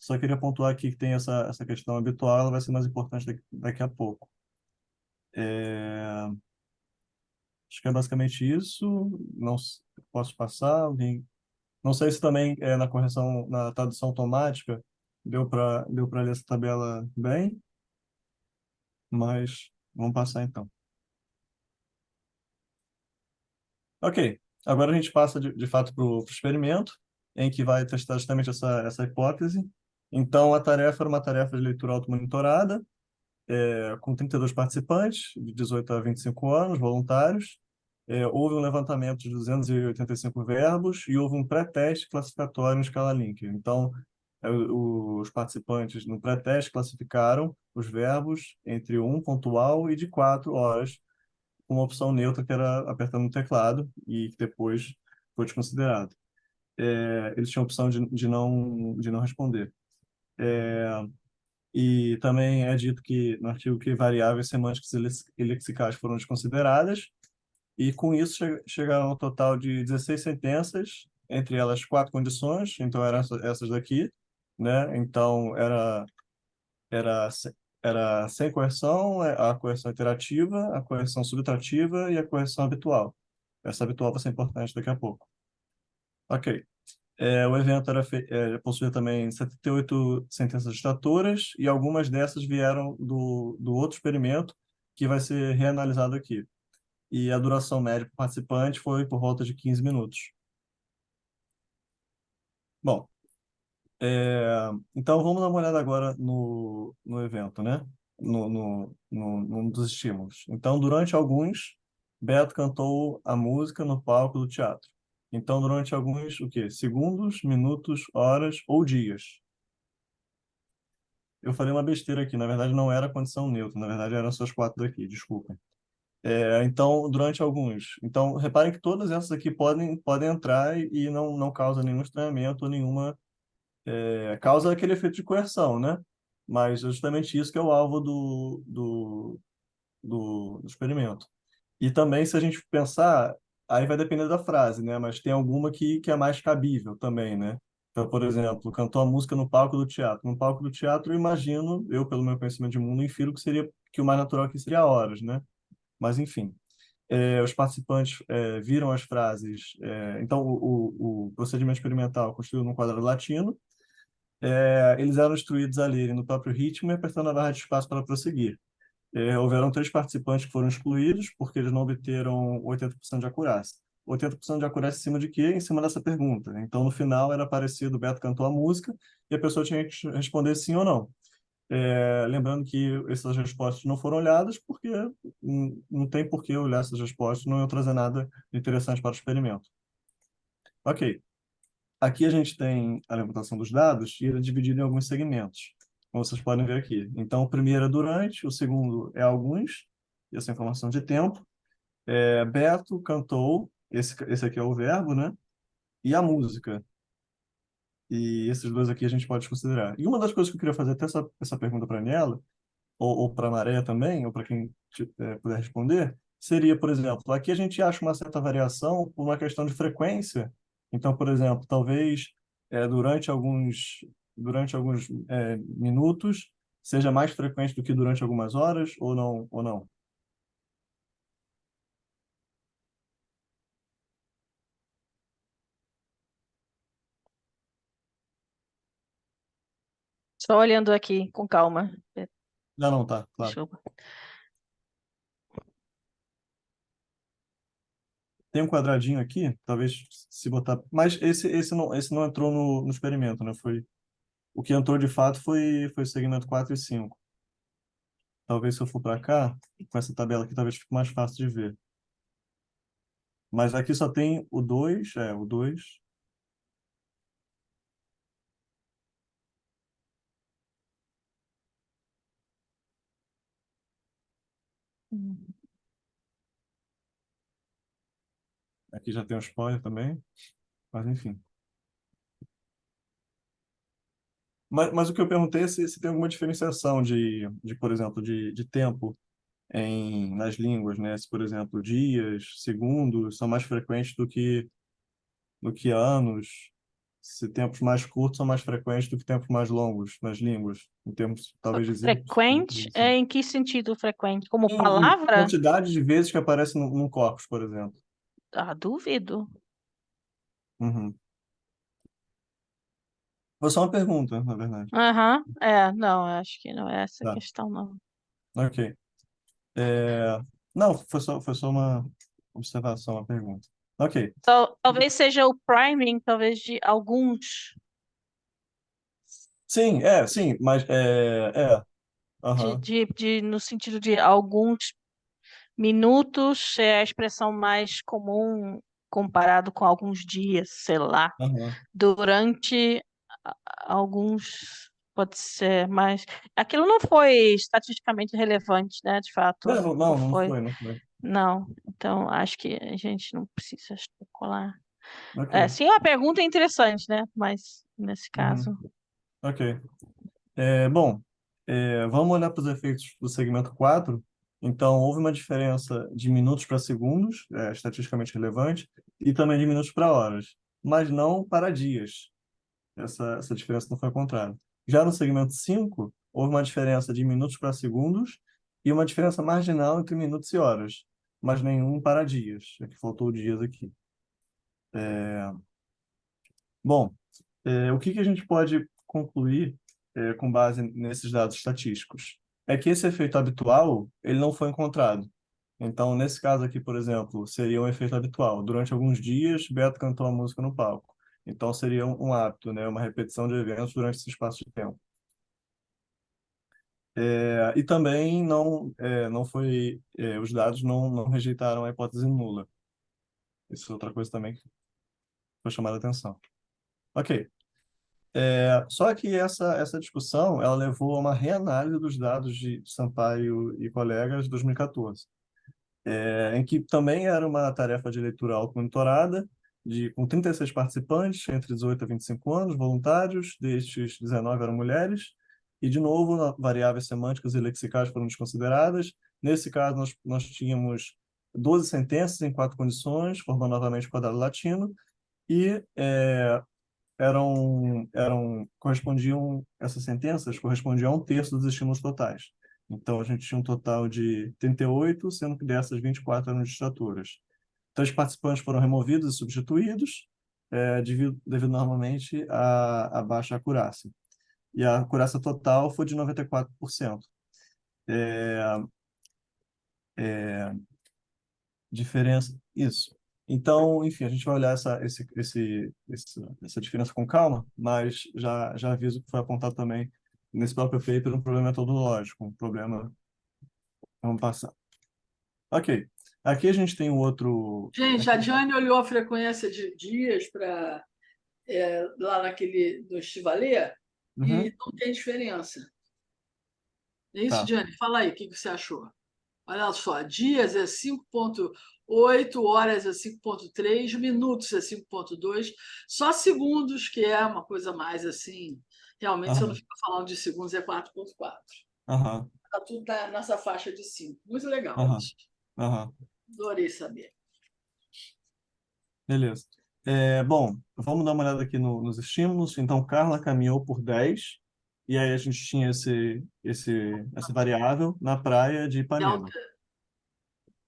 Só queria pontuar aqui que tem essa questão habitual, ela vai ser mais importante daqui a pouco. É, acho que é basicamente isso. Não posso passar. Não sei se também na correção, na tradução automática, deu para ler essa tabela bem, mas vamos passar então. Ok. Agora a gente passa de fato para o experimento, em que vai testar justamente essa hipótese. Então, a tarefa era uma tarefa de leitura automonitorada, com 32 participantes, de 18 a 25 anos, voluntários. Houve um levantamento de 285 verbos e houve um pré-teste classificatório em escala Likert. Então, os participantes no pré-teste classificaram os verbos entre pontual e de 4 horas, com uma opção neutra que era apertando o teclado e que depois foi desconsiderado. Eles tinham a opção de não responder. E também é dito que no artigo que variáveis semânticas e lexicais foram desconsideradas, e com isso chegaram ao total de 16 sentenças, entre elas 4 condições, então eram essas daqui, né? Então era se- era sem coerção, a coerção iterativa, a coerção subtrativa e a coerção habitual. Essa habitual vai ser importante daqui a pouco. Ok. O evento possuía também 78 sentenças ditadoras e algumas dessas vieram do outro experimento que vai ser reanalisado aqui. E a duração média para participante foi por volta de 15 minutos. Bom, então vamos dar uma olhada agora no evento, né? Num dos estímulos. Então, durante alguns, Beto cantou a música no palco do teatro. Então, durante alguns, o quê? Segundos, minutos, horas ou dias. Eu falei uma besteira aqui, na verdade não era condição neutra, na verdade eram essas 4 daqui, desculpa. Então, durante alguns. Então, reparem que todas essas aqui podem entrar e não causa nenhum estranhamento, nenhuma. Causa aquele efeito de coerção, né? Mas é justamente isso que é o alvo do experimento. E também, se a gente pensar, aí vai depender da frase, né? Mas tem alguma que é mais cabível também, né? Então, por exemplo, cantou a música no palco do teatro. No palco do teatro, eu imagino, eu, pelo meu conhecimento de mundo, infiro que o mais natural aqui seria horas, né? Mas, enfim. Os participantes viram as frases. Então, o procedimento experimental construído num quadrado latino. Eles eram instruídos a lerem no próprio ritmo e apertando a barra de espaço para prosseguir. Houveram 3 participantes que foram excluídos porque eles não obteram 80% de acurácia. 80% de acurácia em cima de quê? Em cima dessa pergunta. Então, no final, era parecido, o Beto cantou a música e a pessoa tinha que responder sim ou não. Lembrando que essas respostas não foram olhadas porque não tem por que olhar essas respostas, não iam trazer nada de interessante para o experimento. Ok. Aqui a gente tem a levantação dos dados e ele é dividido em alguns segmentos, como vocês podem ver aqui. Então, o primeiro é durante, o segundo é alguns, essa é a informação de tempo. Beto cantou, esse aqui é o verbo, né? E a música. E esses dois aqui a gente pode considerar. E uma das coisas que eu queria fazer até essa pergunta para a Aniela, ou para a Maré também, ou para quem puder responder, seria, por exemplo, aqui a gente acha uma certa variação por uma questão de frequência. Então, por exemplo, talvez durante alguns minutos seja mais frequente do que durante algumas horas, ou não. Só olhando aqui com calma. Não, não, tá, claro. Desculpa. Tem um quadradinho aqui, talvez se botar. Mas esse não entrou no experimento, né? Foi. O que entrou de fato foi o segmento 4 e 5. Talvez se eu for para cá, com essa tabela aqui, talvez fique mais fácil de ver. Mas aqui só tem o 2, o 2. Hum. Aqui já tem o spoiler também, mas enfim. Mas o que eu perguntei é se tem alguma diferenciação por exemplo, de tempo nas línguas, né? Se, por exemplo, dias, segundos são mais frequentes do que anos, se tempos mais curtos são mais frequentes do que tempos mais longos nas línguas, em termos, talvez, de exemplos. Frequente? É em que sentido frequente? Como Em palavra? quantidade de vezes que aparece num corpus, por exemplo. Ah, duvido. Uhum. Foi só uma pergunta, na verdade. Aham, não, acho que não é essa a Tá, questão, não. ok. Não, foi só uma observação, uma pergunta. Ok. Talvez seja o priming, talvez de alguns, Sim, mas aham, no sentido de alguns minutos é a expressão mais comum comparado com alguns dias, sei lá. aham. Durante alguns, pode ser, mas aquilo não foi estatisticamente relevante, né, de fato, Não, não não, não foi. foi, não foi. Não, então acho que a gente não precisa especular. Ok. Sim, a pergunta é interessante, né? Mas nesse Uhum. caso. Ok. Bom, vamos olhar para os efeitos do segmento 4. Então, houve uma diferença de minutos para segundos, estatisticamente relevante, e também de minutos para horas, mas não para dias. Essa diferença não foi encontrada. Já no segmento 5, houve uma diferença de minutos para segundos e uma diferença marginal entre minutos e horas, mas nenhum para dias. É que faltou dias aqui. Bom, o que a gente pode concluir, com base nesses dados estatísticos? É que esse efeito habitual, ele não foi encontrado. Então, nesse caso aqui, por exemplo, seria um efeito habitual. Durante alguns dias, Beto cantou a música no palco. Então, seria um hábito, né? Uma repetição de eventos durante esse espaço de tempo. E também não foi, os dados não rejeitaram a hipótese nula. Isso é outra coisa também que foi chamada a atenção. Ok. Só que essa discussão ela levou a uma reanálise dos dados de Sampaio e colegas de 2014, em que também era uma tarefa de leitura auto-monitorada, com 36 participantes, entre 18 a 25 anos, voluntários, destes 19 eram mulheres, e, de novo, variáveis semânticas e lexicais foram desconsideradas. Nesse caso, nós tínhamos 12 sentenças em 4 condições, formando novamente o quadrado latino, e essas sentenças correspondiam a um terço dos estímulos totais. Então, a gente tinha um total de 38, sendo que dessas 24 eram distratoras. 3 participantes foram removidos e substituídos, devido normalmente à baixa acurácia. E a acurácia total foi de 94%. Diferença, isso. Então, enfim, a gente vai olhar essa diferença com calma, mas já aviso que foi apontado também nesse próprio paper um problema metodológico, um problema. Vamos passar. Ok. Aqui a gente tem um outro. Gente, Aqui, a Jane olhou a frequência de dias para lá naquele do Estivalê e uhum, não tem diferença. É isso, tá. Jane? Fala aí, o que você achou? Olha só, dias é 5,8, horas é 5,3, minutos é 5,2, só segundos, que é uma coisa mais assim. Realmente, se eu não Aham, ficar falando de segundos, é 4,4. aham, Está tudo nessa faixa de 5. Muito legal aham, isso. aham. Adorei saber. Beleza. Bom, vamos dar uma olhada aqui nos estímulos. Então, Carla caminhou por 10, e aí a gente tinha essa variável na praia de Ipanema. Delta,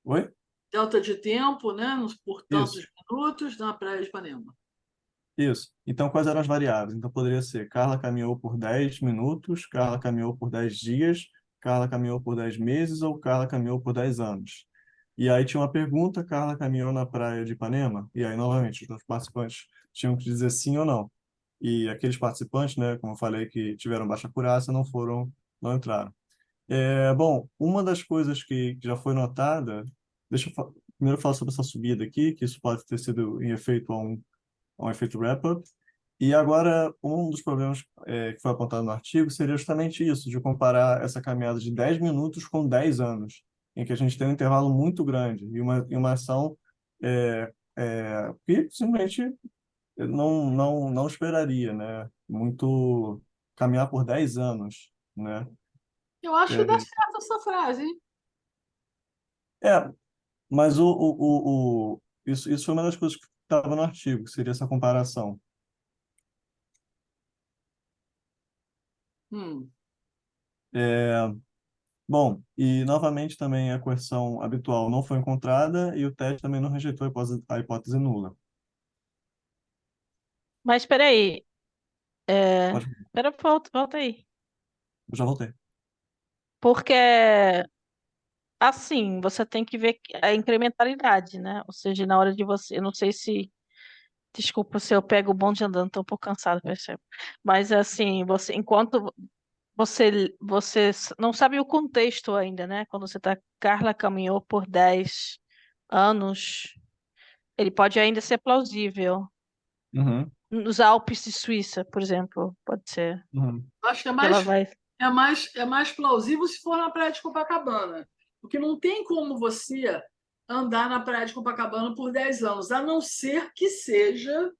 Oi? delta de tempo, né? Por Isso. tantos minutos na Praia de Ipanema. Isso. Então, quais eram as variáveis? Então, poderia ser Carla caminhou por 10 minutos, Carla caminhou por 10 dias, Carla caminhou por 10 meses ou Carla caminhou por 10 anos. E aí tinha uma pergunta, Carla caminhou na praia de Ipanema? E aí, novamente, os participantes tinham que dizer sim ou não. e aqueles participantes, né, como eu falei, que tiveram baixa acurácia, não entraram. Bom, uma das coisas que já foi notada, primeiro falar sobre essa subida aqui, que isso pode ter sido em efeito a um efeito wrap-up. E agora, um dos problemas que foi apontado no artigo seria justamente isso, de comparar essa caminhada de 10 minutos com 10 anos, em que a gente tem um intervalo muito grande e uma ação que simplesmente não esperaria, né? Muito caminhar por 10 anos, né? Eu acho que dá É, certo essa frase, hein? é, mas isso foi uma das coisas que estava no artigo, que seria essa comparação. Hum. É, Bom, e novamente também a coerção habitual não foi encontrada e o teste também não rejeitou a hipótese nula. Mas espera aí, Pode, volta aí. eu já voltei. Porque, assim, você tem que ver a incrementalidade, né? Ou seja, na hora de você, eu não sei se, desculpa se eu pego o bonde andando, estou um pouco cansado, percebo. Mas, assim, enquanto você não sabe o contexto ainda, né? Quando Carla caminhou por 10 anos, ele pode ainda ser plausível. Uhum, Nos Alpes de Suíça, por exemplo, pode ser. uhum, Eu acho que Que ela vai. é mais plausível se for na praia de Copacabana. Porque não tem como você andar na praia de Copacabana por 10 anos, a não ser que seja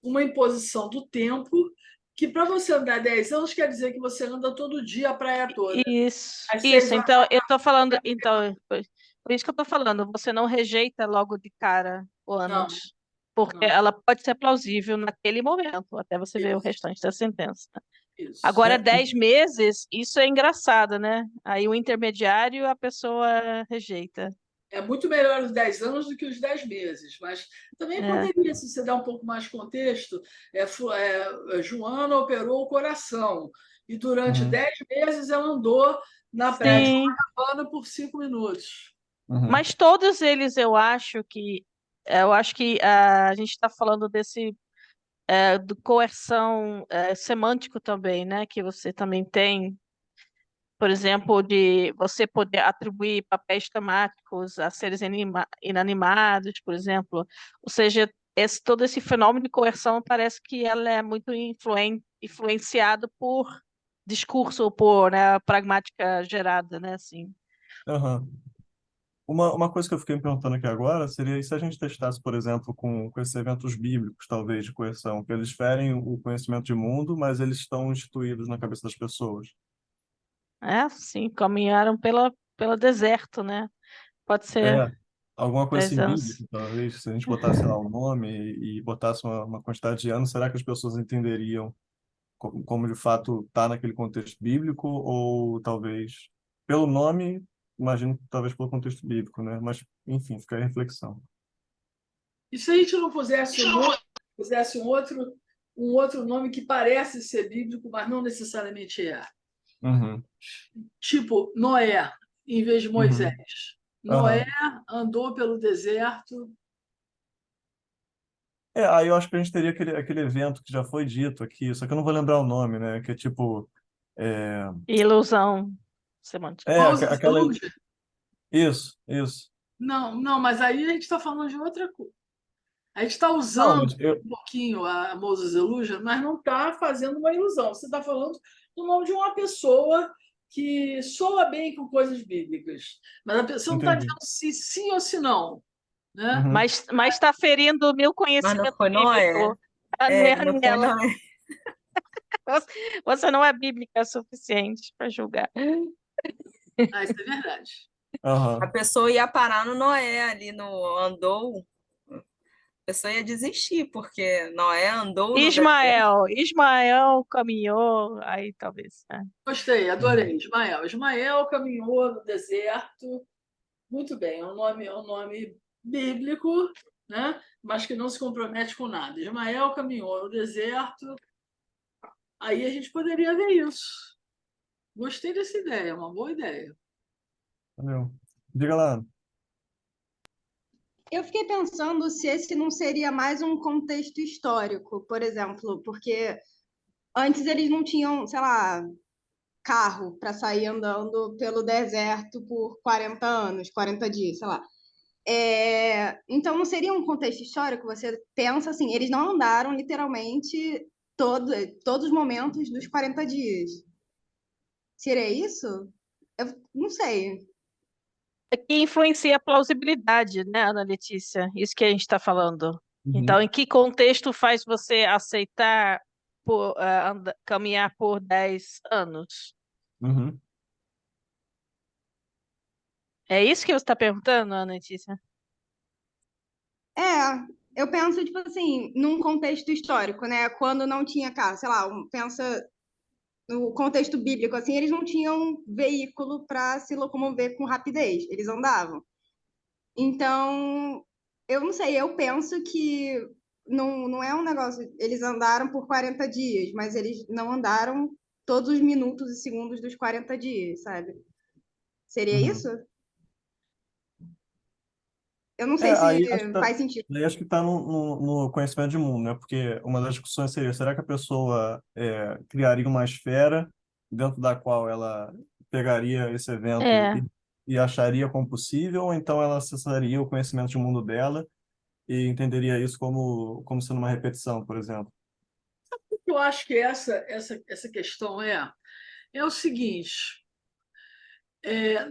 uma imposição do tempo, que para você andar 10 anos quer dizer que você anda todo dia a praia toda. Isso, Às 6 isso. horas Então, eu tô falando. Então, por isso que eu tô falando, você não rejeita logo de cara o não, anos. Porque não. ela pode ser plausível naquele momento, até você ver o Isso, restante da sentença. isso. Agora, É, 10 meses, isso é engraçado, né? Aí o intermediário a pessoa rejeita. É muito melhor os 10 anos do que os 10 meses, mas também É, poderia, se você dar um pouco mais de contexto, Joana operou o coração e durante uhum, 10 meses ela andou na praia de sim, Copacabana por 5 minutos. uhum, mas todos eles eu acho que a gente está falando desse do coerção semântico também, né? Que você também tem, por exemplo, de você poder atribuir papéis temáticos a seres inanimados, por exemplo. Ou seja, todo esse fenômeno de coerção parece que ela é muito influenciado por discurso ou por, né, pragmática gerada, né? Assim. uhum. Uma coisa que eu fiquei me perguntando aqui agora seria e se a gente testasse, por exemplo, com esses eventos bíblicos, talvez, de coerção, que eles ferem o conhecimento de mundo, mas eles estão instituídos na cabeça das pessoas. É, sim, caminharam pelo deserto, né? Pode ser É, alguma coisa 10 assim anos. bíblica, talvez, se a gente botasse lá o nome e botasse uma quantidade de anos, será que as pessoas entenderiam como de fato está naquele contexto bíblico ou talvez pelo nome, imagino que talvez pelo contexto bíblico, né? Mas, enfim, fica aí a reflexão. E se a gente não pusesse um outro nome que parece ser bíblico, mas não necessariamente é? Uhum, Tipo Noé, em vez de uhum, Moisés. Noé aham. andou pelo deserto. Aí eu acho que a gente teria aquele evento que já foi dito aqui, só que eu não vou lembrar o nome, né? Que é tipo. É, Ilusão semântica. Moses aquela. Illusion. Isso. Não, não, mas aí a gente está falando de outra coisa. A gente está Não, usando mas eu. um pouquinho a Moses Illusion, mas não está fazendo uma ilusão. Você está falando do nome de uma pessoa que soa bem com coisas bíblicas. Mas a pessoa não está Entendi. dizendo se sim ou se não. Né? Uhum, Mas está ferindo o meu Mas não conhecimento foi Noé. bíblico. Não é Não foi Aniela. Noé. Você não é bíblica o suficiente para julgar. Ah, isso é verdade. A aham. pessoa ia parar no Noé ali no andou, a pessoa ia desistir, porque Noé andou no deserto. Ismael caminhou, aí talvez, né? Gostei, Uhum. adorei. Ismael. Ismael caminhou no deserto. Muito bem, é um nome bíblico, né? Mas que não se compromete com nada. Ismael caminhou no deserto. Aí a gente poderia ver isso. Gostei dessa ideia, é uma boa ideia. Valeu. Diga lá. Eu fiquei pensando se esse não seria mais um contexto histórico, por exemplo, porque antes eles não tinham, sei lá, carro para sair andando pelo deserto por 40 anos, 40 dias, sei lá. Então não seria um contexto histórico? Você pensa assim, eles não andaram literalmente todos os momentos dos 40 dias. Seria isso? Eu não sei. É que influencia a plausibilidade, né, Ana Letícia? Isso que a gente está falando. Então, Uhum, em que contexto faz você aceitar caminhar por 10 anos? uhum. É isso que você está perguntando, Ana Letícia? Eu penso, tipo assim, num contexto histórico, né? Quando não tinha carro, sei lá, pensa no contexto bíblico, assim, eles não tinham veículo para se locomover com rapidez, eles andavam. Então, eu não sei, eu penso que não é um negócio. Eles andaram por 40 dias, mas eles não andaram todos os minutos e segundos dos 40 dias, sabe? Seria Uhum. isso? Eu não sei se faz sentido. Aí acho que está no conhecimento de mundo, né? Porque uma das discussões seria, será que a pessoa criaria uma esfera dentro da qual ela pegaria esse evento É, e acharia como possível, ou então ela acessaria o conhecimento de mundo dela e entenderia isso como sendo uma repetição, por exemplo? Eu acho que essa questão é o seguinte: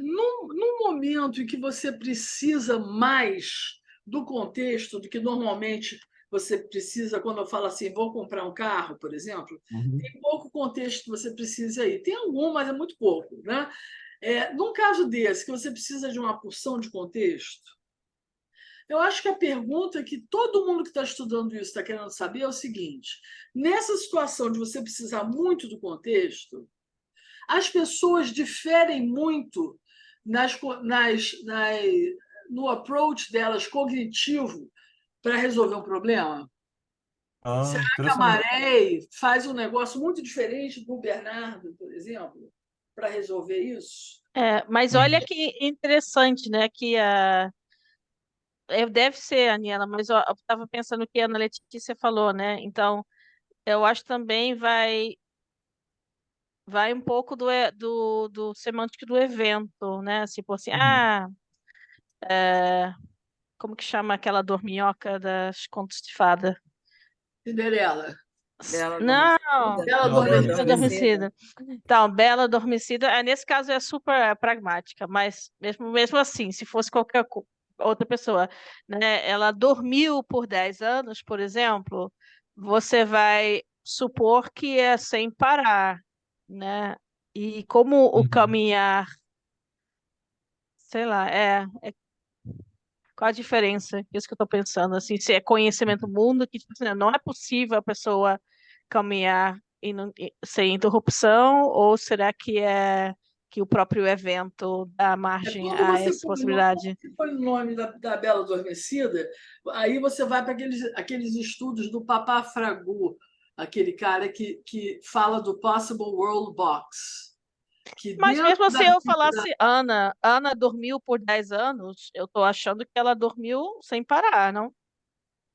num momento em que você precisa mais do contexto do que normalmente você precisa, quando eu falo assim, vou comprar um carro, por exemplo, Uhum, tem pouco contexto que você precisa aí. Tem algum, mas é muito pouco, né? Num caso desse, que você precisa de uma porção de contexto, eu acho que a pergunta que todo mundo que está estudando isso está querendo saber é o seguinte: nessa situação de você precisar muito do contexto, as pessoas diferem muito no approach delas cognitivo para resolver um problema. Ah, A interessante. Maré faz um negócio muito diferente do Bernardo, por exemplo, para resolver isso. mas olha Uhum, que interessante, né? Deve ser, Aniela, mas eu estava pensando o que a Ana Letícia falou, né? Então, eu acho também vai um pouco do semântico do evento, né? Tipo assim, uhum. como que chama aquela dorminhoca das contos de fada? Bela Não, Adormecida. Bela Bela Bela Bela Adormecida. Adormecida. Adormecida. Então, Bela Adormecida, nesse caso é super pragmática, mas mesmo assim, se fosse qualquer outra pessoa, né, ela dormiu por 10 anos, por exemplo, você vai supor que é sem parar, né? E como o Uhum, caminhar, sei lá, qual a diferença? Isso que eu estou pensando, assim, se é conhecimento do mundo, que tipo, assim, não é possível a pessoa caminhar sem interrupção, ou será que é que o próprio evento dá margem Quando a essa possibilidade? você põe o nome da Bela Adormecida, aí você vai para aqueles estudos do Papá Fragu, aquele cara que fala do Possible World Box, que Mas dentro mesmo se da eu vida. falasse Ana dormiu por 10 anos, eu estou achando que ela dormiu sem parar, não?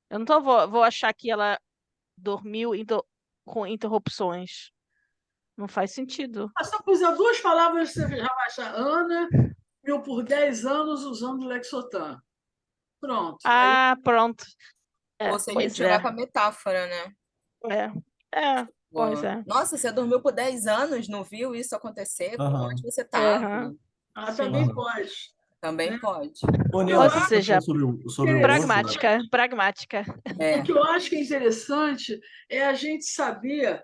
Eu não vou achar que ela dormiu com interrupções. Não faz sentido. Se eu puser duas palavras, você já vai achar Ana, eu por 10 anos usando Lexotan. Pronto. Aí Ah, pronto. Ou se a gente Pois jogar é. com a metáfora, né? Pois é. Nossa, você dormiu por 10 anos, não viu isso acontecer? Onde aham, você É, estava? aham, também sim. aham. pode. Também Né? pode. Ô, O que eu Niela, Ou você acho comentou seja, sobre o outro. pragmática. O É. que eu acho que é interessante é a gente saber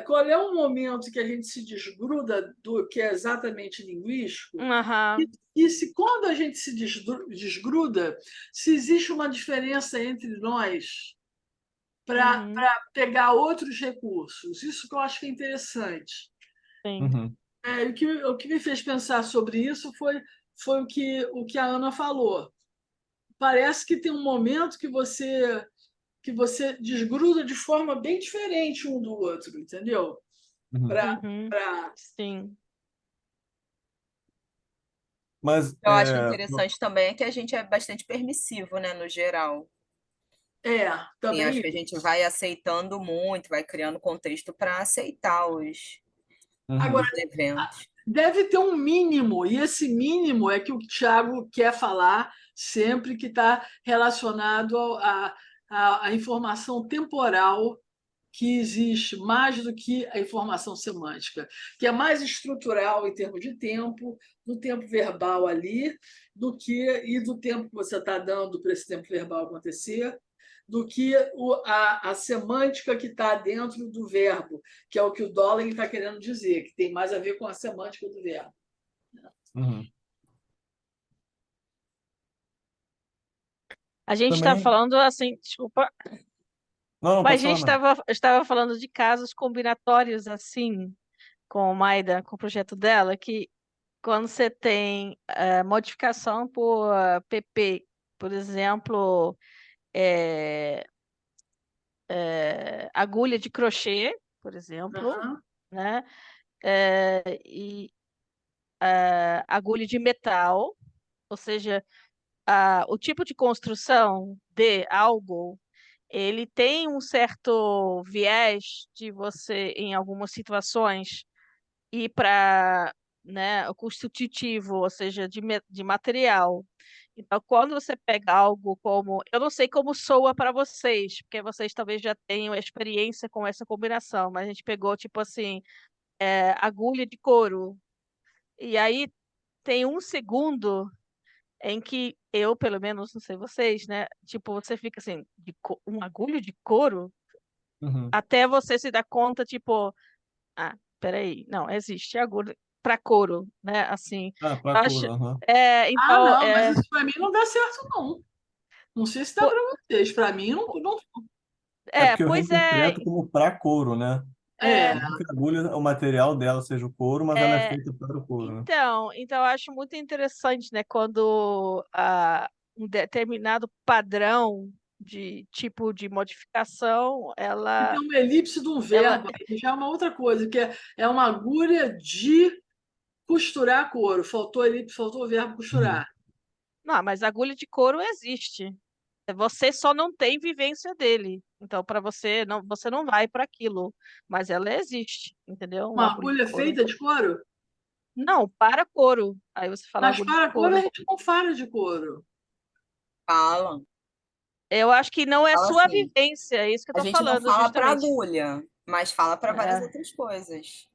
qual é o momento que a gente se desgruda do que é exatamente linguístico Aham, e se quando a gente se desgruda, se existe uma diferença entre nós para uhum, pegar outros recursos. Isso que eu acho que é interessante. sim. Uhum, O que me fez pensar sobre isso foi o que a Ana falou. Parece que tem um momento que você desgruda de forma bem diferente um do outro, entendeu? uhum. Pra, Uhum, pra... sim. Mas, Eu acho interessante também é que a gente é bastante permissivo, né, no geral. É, Sim, também acho que a gente vai aceitando muito, vai criando contexto para aceitar os agora eventos. deve ter um mínimo, e esse mínimo é que o Thiago quer falar sempre que está relacionado à informação temporal que existe mais do que a informação semântica, que é mais estrutural em termos de tempo, do tempo verbal ali, e do tempo que você está dando para esse tempo verbal acontecer, do que a semântica que está dentro do verbo, que é o que o Dolling está querendo dizer, que tem mais a ver com a semântica do verbo. uhum. A gente está Também. falando assim, desculpa, Não, não, mas pode a gente falar, não. estava falando de casos combinatórios assim, com a Maida, com o projeto dela, que quando você tem modificação por PP, por exemplo, eh, agulha de crochê, por exemplo, Aham. né? E agulha de metal, ou seja, o tipo de construção de algo, ele tem um certo viés de você, em algumas situações, ir para, né, o constitutivo, ou seja, de material. Então, quando você pega algo como, eu não sei como soa para vocês, porque vocês talvez já tenham experiência com essa combinação, mas a gente pegou, tipo assim, agulha de couro. E aí tem um segundo em que eu, pelo menos, não sei vocês, né? Tipo, você fica assim, um agulho de couro? Uhum. Até você se dar conta, tipo, peraí, não, existe agulha para couro, né? Assim, Ah, eu para acho, cura, aham. Ah, então, não, mas isso para mim não dá certo, não. Não sei se dá po- para vocês. Para mim, não, não. É porque eu pois é, reinterpreto como para couro, né? É, Não que a agulha, o material dela seja o couro, mas ela é é, feita para o couro, né? então eu acho muito interessante, né, quando um determinado padrão de tipo de modificação, e tem uma elipse de um ela, verbo, aí já é uma outra coisa, que é uma agulha de costurar couro. Faltou elipse, faltou o verbo Uhum. costurar. não, mas agulha de couro existe. Você só não tem vivência dele. Então, para você não vai para aquilo, mas ela existe, entendeu? Uma Uma agulha de agulha couro. feita de couro? Não, para couro. Aí você fala Mas agulha de para couro a couro. gente não fala de couro. Fala, Eu acho que não é fala sua assim. vivência, é isso que eu A tô gente não falando, fala para justamente. agulha, mas fala para várias É. outras coisas.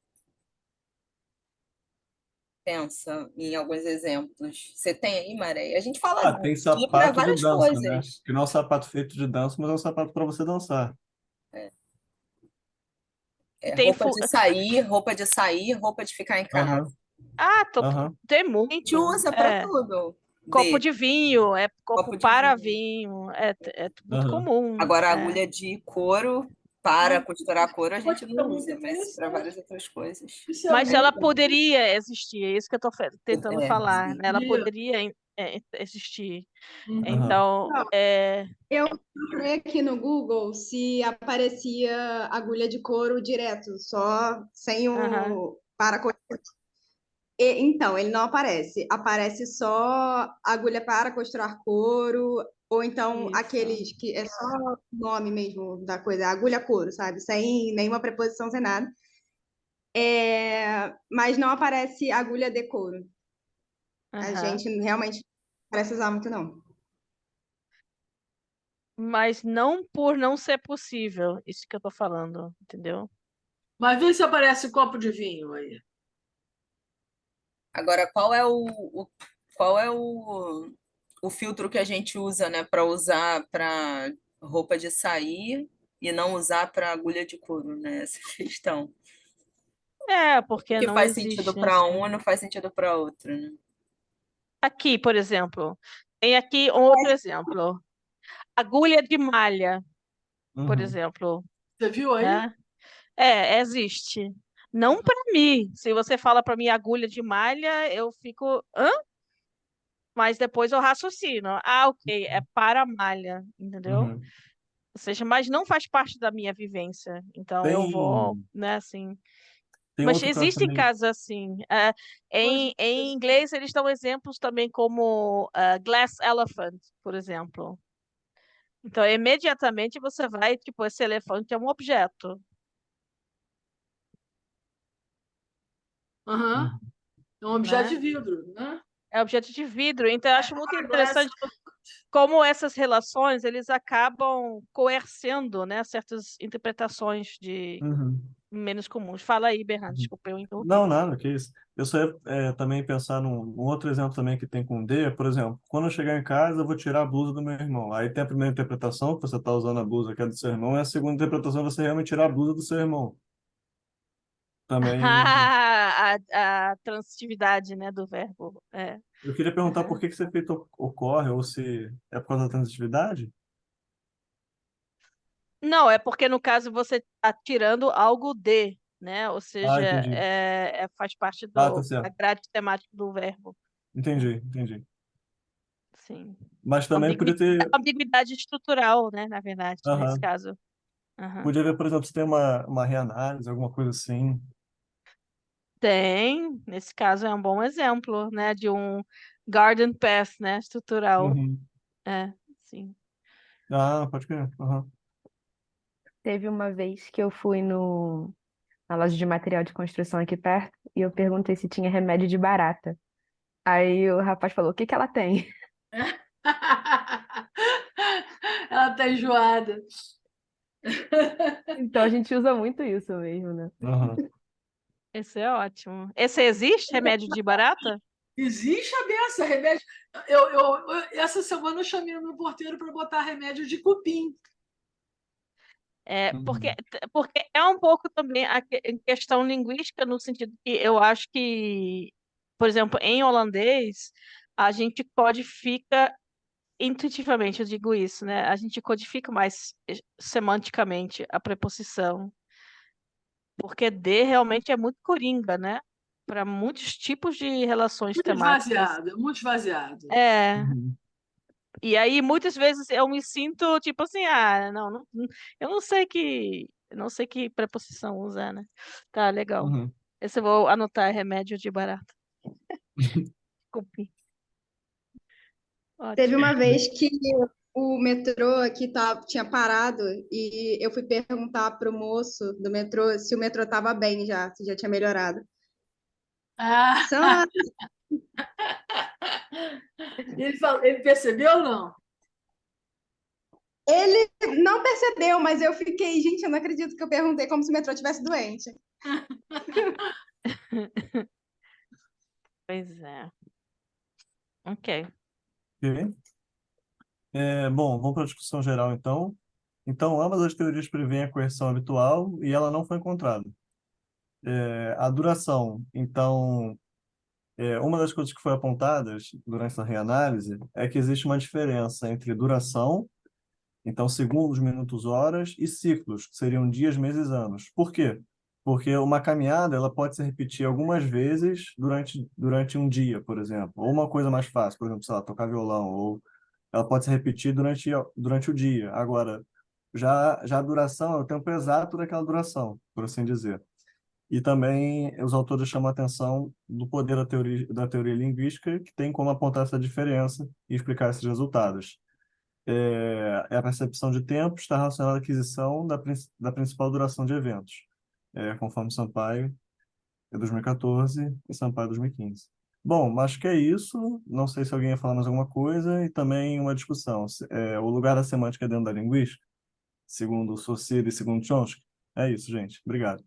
Pensa em alguns exemplos. Você tem aí, Maré? A gente fala Ah, tem aqui para sapato de várias dança, né? coisas. Que não é um sapato feito de dança, mas é um sapato para você dançar. E É, tem roupa de sair, roupa de ficar em casa. Aham, Ah, aham, tem A gente muito. usa para tudo. Copo De de vinho, copo copo de para vinho. vinho, é muito aham. comum. Agora, a É. agulha de couro, para costurar couro, a Pode gente ficar não muito usa, mas para interessante. várias outras coisas. Isso é Mas muito ela poderia existir, é isso que eu estou tentando É, falar, sim. né? Ela dia. poderia existir. Uhum. Aham. Então, Eu procurei aqui no Google se aparecia agulha de couro direto, só sem aham, o para. Então, ele não aparece. Aparece só agulha para costurar couro, ou então Isso. aqueles que é só o nome mesmo da coisa, agulha couro, sabe? Sem nenhuma preposição, sem nada. Mas não aparece agulha de couro. A aham. gente realmente não parece usar muito, não. Mas não por não ser possível, isso que eu tô falando, entendeu? Mas vê se aparece copo de vinho aí. Agora, qual é o filtro que a gente usa, né, para usar para roupa de sair e não usar para agulha de couro, né? Essa questão. É, O porque que não faz sentido existe, para assim. um e não faz sentido para outro, né? Aqui, por exemplo, tem aqui um outro exemplo. Agulha de malha, por Uhum. exemplo, Você viu aí? né? Existe. Não para mim. Se você fala para mim agulha de malha, eu fico, hã? Mas depois eu raciocino. Ah, ok, é para malha, entendeu? Uhum. Ou seja, mas não faz parte da minha vivência. Então eu vou, Tem, né, assim. Tem Mas outro que eu acho existem também. casos assim. Em Pois- inglês, eles dão exemplos também como glass elephant, por exemplo. Então, imediatamente você vai, tipo, esse elefante é um objeto, Aham. Uhum. É um objeto né? de vidro, né? É objeto de vidro. Então, eu acho muito Glass. interessante como essas relações, eles acabam coercendo, né, certas interpretações de Uhum. menos comuns. Fala aí, Bernardo, Uhum. desculpa, eu interrompi. Não, nada, que isso. Eu só ia também pensar num outro exemplo também que tem com D, por exemplo, quando eu chegar em casa, eu vou tirar a blusa do meu irmão. Aí tem a primeira interpretação, que você está usando a blusa que é do seu irmão, e a segunda interpretação, você realmente tirar a blusa do seu irmão. Também, A transitividade, né, do verbo. É. eu queria perguntar por Aham. que que esse efeito ocorre, ou se é por causa da transitividade? Não, é porque no caso você está tirando algo de, né? Ou Ah, seja, entendi. faz parte Ah, tá da certo. grade temática do verbo. Entendi, entendi. Sim. Mas também podia Ambiguidade, ter, ambiguidade estrutural, né? Na verdade, nesse aham, caso. Aham. podia ver, por exemplo, se tem uma reanálise, alguma coisa assim. Tem, nesse caso é um bom exemplo, né? De um garden path, né? Estrutural. Uhum. É, sim. Ah, pode crer. Aham. Teve uma vez que eu fui no, na loja de material de construção aqui perto e eu perguntei se tinha remédio de barata. Aí o rapaz falou: o que que ela tem? Ela tá enjoada. Então a gente usa muito isso mesmo, né? Aham. Esse é ótimo. Esse existe, remédio de barata? Existe a beça, remédio. Essa semana eu chamei o meu porteiro para botar remédio de cupim. É, Uhum. porque é um pouco também em questão linguística, no sentido que eu acho que, por exemplo, em holandês, a gente codifica intuitivamente, eu digo isso, né? A gente codifica mais semanticamente a preposição, porque de realmente é muito coringa, né? Para muitos tipos de relações temáticas. Muito esvaziado. É, Uhum. e aí muitas vezes eu me sinto tipo assim, eu não sei que preposição usar, né? Tá, legal. Uhum. Esse eu vou anotar remédio de barata. Cupim. Teve Ótimo. uma vez que o metrô aqui tinha parado e eu fui perguntar para o moço do metrô se o metrô estava bem já, se já tinha melhorado. Ah, Só ele percebeu ou não? ele não percebeu, mas eu fiquei, gente, eu não acredito que eu perguntei como se o metrô tivesse doente. Pois é. Ok. Ok. Bom, vamos para a discussão geral então. Então, ambas as teorias prevêem a coerção habitual e ela não foi encontrada. A duração, então, uma das coisas que foi apontadas durante essa reanálise é que existe uma diferença entre duração, então segundos, minutos, horas, e ciclos, que seriam dias, meses, anos. Por quê? Porque uma caminhada ela pode se repetir algumas vezes durante um dia, por exemplo. Ou uma coisa mais fácil, por exemplo, sei lá, tocar violão, ou ela pode se repetir durante o dia. Agora, já a duração é o tempo exato daquela duração, por assim dizer. E também os autores chamam a atenção do poder da teoria linguística, que tem como apontar essa diferença e explicar esses resultados. A percepção de tempo está relacionada à aquisição da principal duração de eventos, conforme Sampaio, 2014, e Sampaio, 2015. Bom, acho que é isso. Não sei se alguém ia falar mais alguma coisa, e também uma discussão. O lugar da semântica dentro da linguística, segundo Saussure e segundo Chomsky. É isso, gente. Obrigado.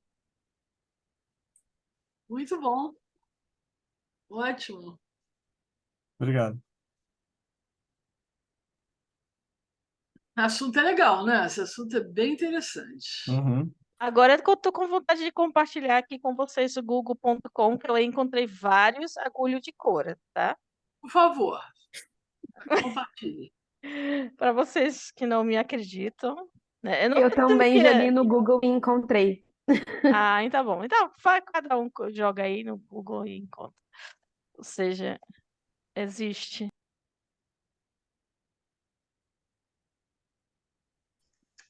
Muito bom. Ótimo. Obrigado. O assunto é legal, né? Esse assunto é bem interessante. Uhum. Agora eu tô com vontade de compartilhar aqui com vocês o google.com, que eu encontrei vários agulhos de cor, tá? Por favor, compartilhe. Para vocês que não me acreditam, né? Eu não Eu acredito também joguei no Google e encontrei. Ah, então bom. Então, cada um joga aí no Google e encontra. Ou seja, existe.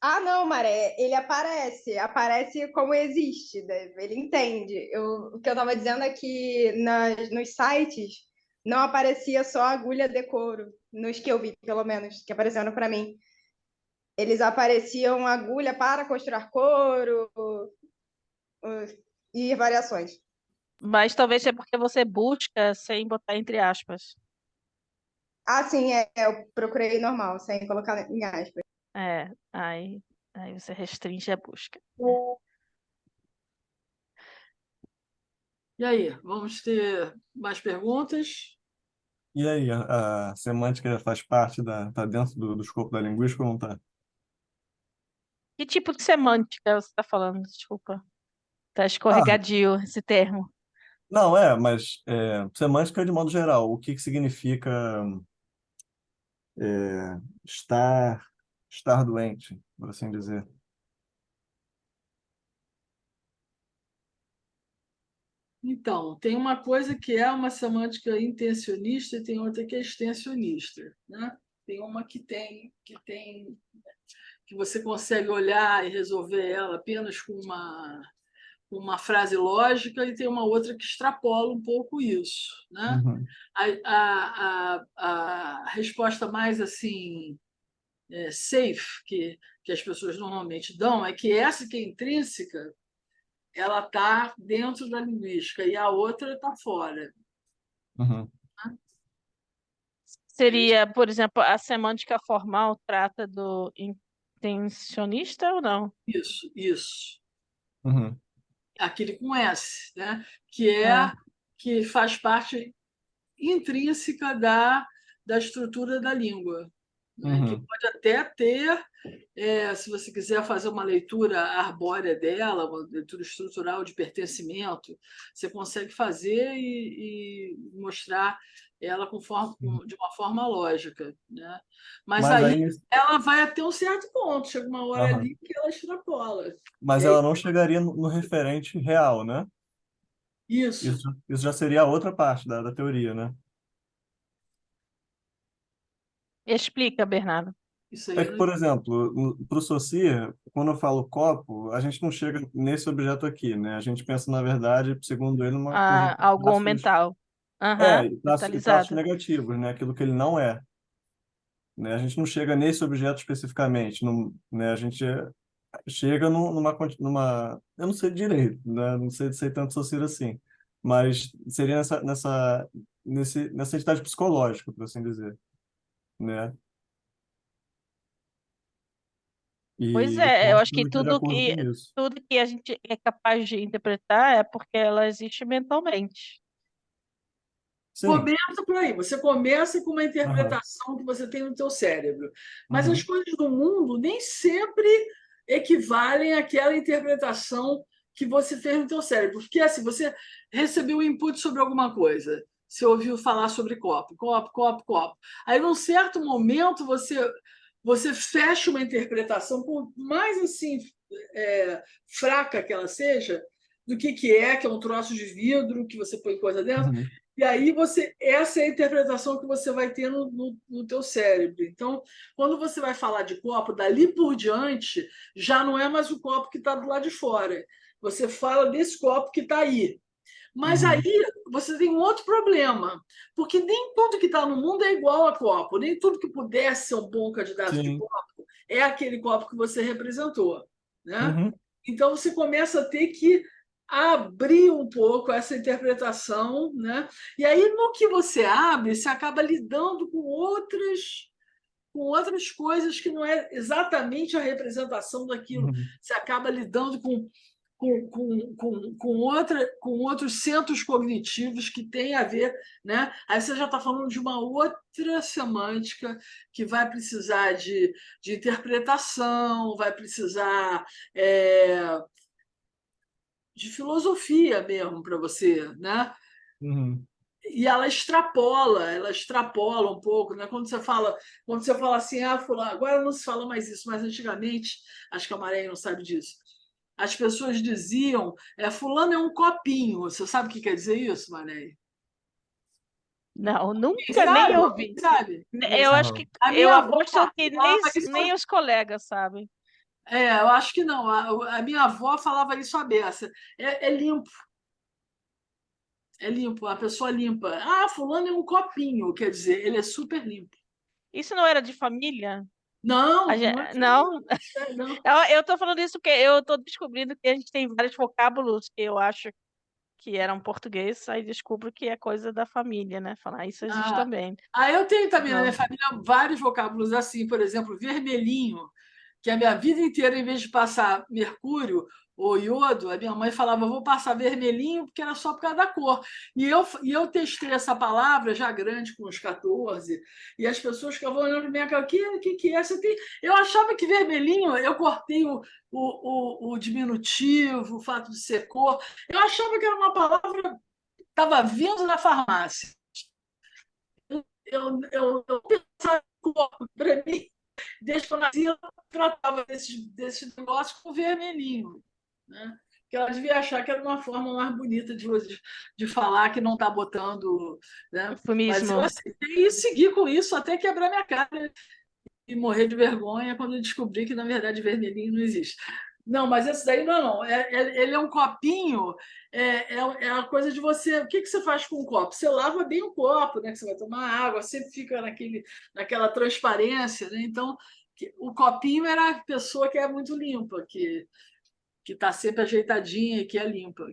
Ah, não, Maré, ele aparece como existe, né? Ele entende. O que eu estava dizendo é que nos sites não aparecia só agulha de couro, nos que eu vi, pelo menos, que apareceram para mim. Eles apareciam agulha para costurar couro e variações. Mas talvez seja porque você busca sem botar entre aspas. Ah, sim, eu procurei normal, sem colocar em aspas. Aí você restringe a busca. E aí, vamos ter mais perguntas? E aí, a semântica faz parte tá dentro do escopo da linguística ou não tá? Que tipo de semântica você está falando? Desculpa. Tá Ah, escorregadio esse termo. não, mas semântica de modo geral, o que significa é, estar, estar doente, por assim dizer. Então, tem uma coisa que é uma semântica intencionista e tem outra que é extensionista, né? Tem uma que você consegue olhar e resolver ela apenas com uma frase lógica, e tem uma outra que extrapola um pouco isso, né? Uhum, A resposta mais assim safe que as pessoas normalmente dão é que essa que é intrínseca, ela está dentro da linguística e a outra está fora. uhum, Seria, por exemplo, a semântica formal trata do intencionista ou não? Isso. uhum, Aquele com S, né? que Ah, é que faz parte intrínseca da estrutura da língua, né? Que uhum, pode até ter, se você quiser fazer uma leitura arbórea dela, uma leitura estrutural de pertencimento, você consegue fazer e mostrar ela uhum. de uma forma lógica, né? Mas Mas aí aí, ela vai até um certo ponto, chega uma hora aham. ali que ela extrapola. Mas E aí, ela não chegaria no referente real, né? isso, Isso já seria a outra parte da teoria, né? explica, Bernardo. isso aí É eu que, não. por exemplo, para o Saussure, quando eu falo copo, a gente não chega nesse objeto aqui, né? A gente pensa, na verdade, segundo ele, numa conjunto de Algo mental. Aham, e traços mentalizado. negativos, né? Aquilo que ele não é, né? A gente não chega nesse objeto especificamente, né? A gente chega numa... Eu não sei direito, né? Não sei tanto Saussure assim, mas seria nessa entidade psicológica, por assim dizer, né? Pois E o é, eu corpo acho que também está de acordo com isso. tudo que a gente é capaz de interpretar é porque ela existe mentalmente. Sim. Começa por aí. Você começa com uma Aham. interpretação que você tem no teu cérebro. Mas as Uhum. coisas do mundo nem sempre equivalem àquela interpretação que você fez no teu cérebro. Porque assim, você recebeu input sobre alguma coisa. Você ouviu falar sobre copo, copo, copo, copo. Aí, num certo momento, você fecha uma interpretação, por mais assim fraca que ela seja, do que é um troço de vidro que você põe coisa dentro. Uhum. E aí essa é a interpretação que você vai ter no teu cérebro. Então, quando você vai falar de copo, dali por diante, já não é mais o copo que está do lado de fora. Você fala desse copo que está aí. Mas aí Uhum. você tem um outro problema, porque nem tudo que está no mundo é igual a copo, nem tudo que pudesse ser um bom candidato de Sim. copo é aquele copo que você representou, né? Uhum. Então você começa a ter que abrir um pouco essa interpretação, né? E aí no que você abre, você acaba lidando com outras coisas que não é exatamente a representação daquilo. Uhum. Você acaba lidando com outros centros cognitivos que têm a ver, né? Aí você já está falando de uma outra semântica que vai precisar de interpretação, vai precisar de filosofia mesmo para você, né? Uhum. E ela extrapola um pouco, né? Quando você fala assim, fulano, agora não se fala mais isso, mas antigamente, acho que a Maré não sabe disso. As pessoas diziam, fulano é um copinho. Você sabe o que quer dizer isso, Maré? Não, Quem nunca nem sabe? ouvi. Quem sabe? Ninguém Eu sabe. acho Aham. que A eu minha avó aposto que falava isso. nem os colegas sabem. Eu acho que não. A minha avó falava isso à beça. É limpo, é limpo, a pessoa limpa. Ah, fulano é um copinho, quer dizer, ele é super limpo. Isso não era de família? Não, não é Não, não. eu tô falando isso porque eu tô descobrindo que a gente tem vários vocábulos que eu acho que eram português, aí descubro que é coisa da família, né? Falar isso existe Ah, também. eu tenho também na minha Não. família vários vocábulos assim, por exemplo, vermelhinho, que a minha vida inteira, em vez de passar mercúrio ou iodo, a minha mãe falava, vou passar vermelhinho, porque era só por causa da cor. E eu testei essa palavra já grande, com uns 14, e as pessoas ficavam olhando para mim, o que é? Você tem... Eu achava que vermelhinho, eu cortei o diminutivo, o fato de ser cor, eu achava que era uma palavra que estava vindo da farmácia. Eu pensava em cor, para mim, desde que eu nasci, eu tratava desses negócios com vermelhinho, né? Que ela devia achar que era uma forma mais bonita de falar, que não está botando. Né? Mas eu Eufemismo. aceitei e segui com isso até quebrar minha cara e morrer de vergonha quando eu descobri que, na verdade, vermelhinho não existe. Não, mas esse daí não. Ele é um copinho, é a coisa de você. O que você faz com o copo? Você lava bem o copo, né? Que você vai tomar água, sempre fica naquela transparência, né? Então, o copinho era a pessoa que é muito limpa, que está sempre ajeitadinha e que é limpa.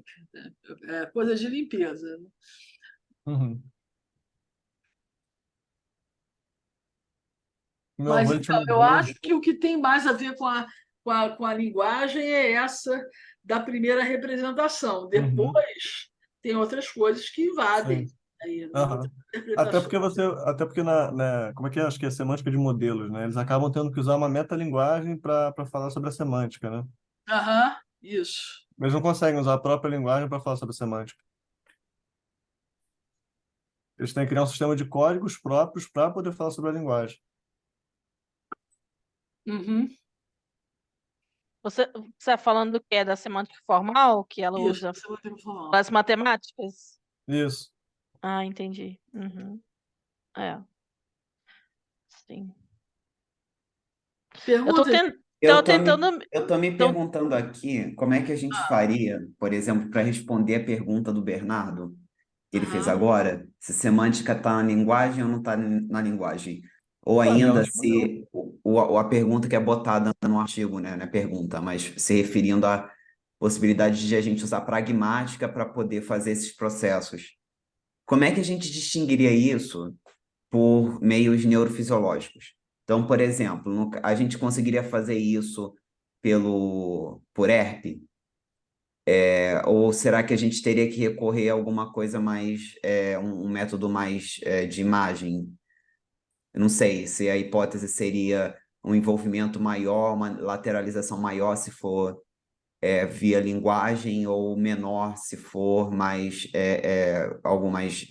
É coisa de limpeza. Né? Uhum. Meu Mas avô ele tinha então, um eu acho bojo. que o que tem mais a ver com a linguagem é essa da primeira representação. Uhum. Depois tem outras coisas que invadem Sim. aí na outra Aham. interpretação. Até porque como é que é? Acho que é semântica de modelos, né? Eles acabam tendo que usar uma metalinguagem para falar sobre a semântica, né? Aham, isso. Eles não conseguem usar a própria linguagem para falar sobre a semântica. Eles têm que criar um sistema de códigos próprios para poder falar sobre a linguagem. Uhum, Você está falando do que é da semântica formal, que ela isso, usa você vai ter que falar. as matemáticas? Isso. Ah, entendi. Uhum. É, sim. Eu tô, Pergunta. ten... tô Eu tô me, tentando. eu tô me tô- perguntando aqui como é que a gente faria, por exemplo, para responder a pergunta do Bernardo, que ele fez Aham. agora, se semântica está na linguagem ou não está na linguagem. Ou Para mim, ela ainda respondeu. se a pergunta que é botada no artigo, né, não é pergunta, mas se referindo à possibilidade de a gente usar pragmática para poder fazer esses processos. Como é que a gente distinguiria isso por meios neurofisiológicos? Então, por exemplo, a gente conseguiria fazer isso por ERP? Ou será que a gente teria que recorrer a alguma coisa mais, um método mais de imagem? Eu não sei se a hipótese seria um envolvimento maior, uma lateralização maior se for via linguagem, ou menor se for mais algo mais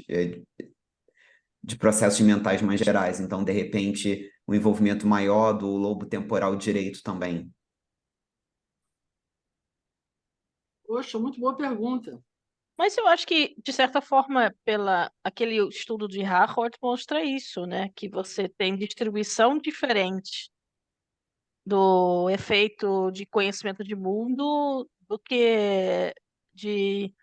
de processos mentais mais gerais. Então, de repente, um envolvimento maior do lobo temporal direito também. Poxa, muito boa pergunta. Mas eu acho que, de certa forma, aquele estudo de Harvard mostra isso, né? Que você tem distribuição diferente do efeito de conhecimento de mundo do que de,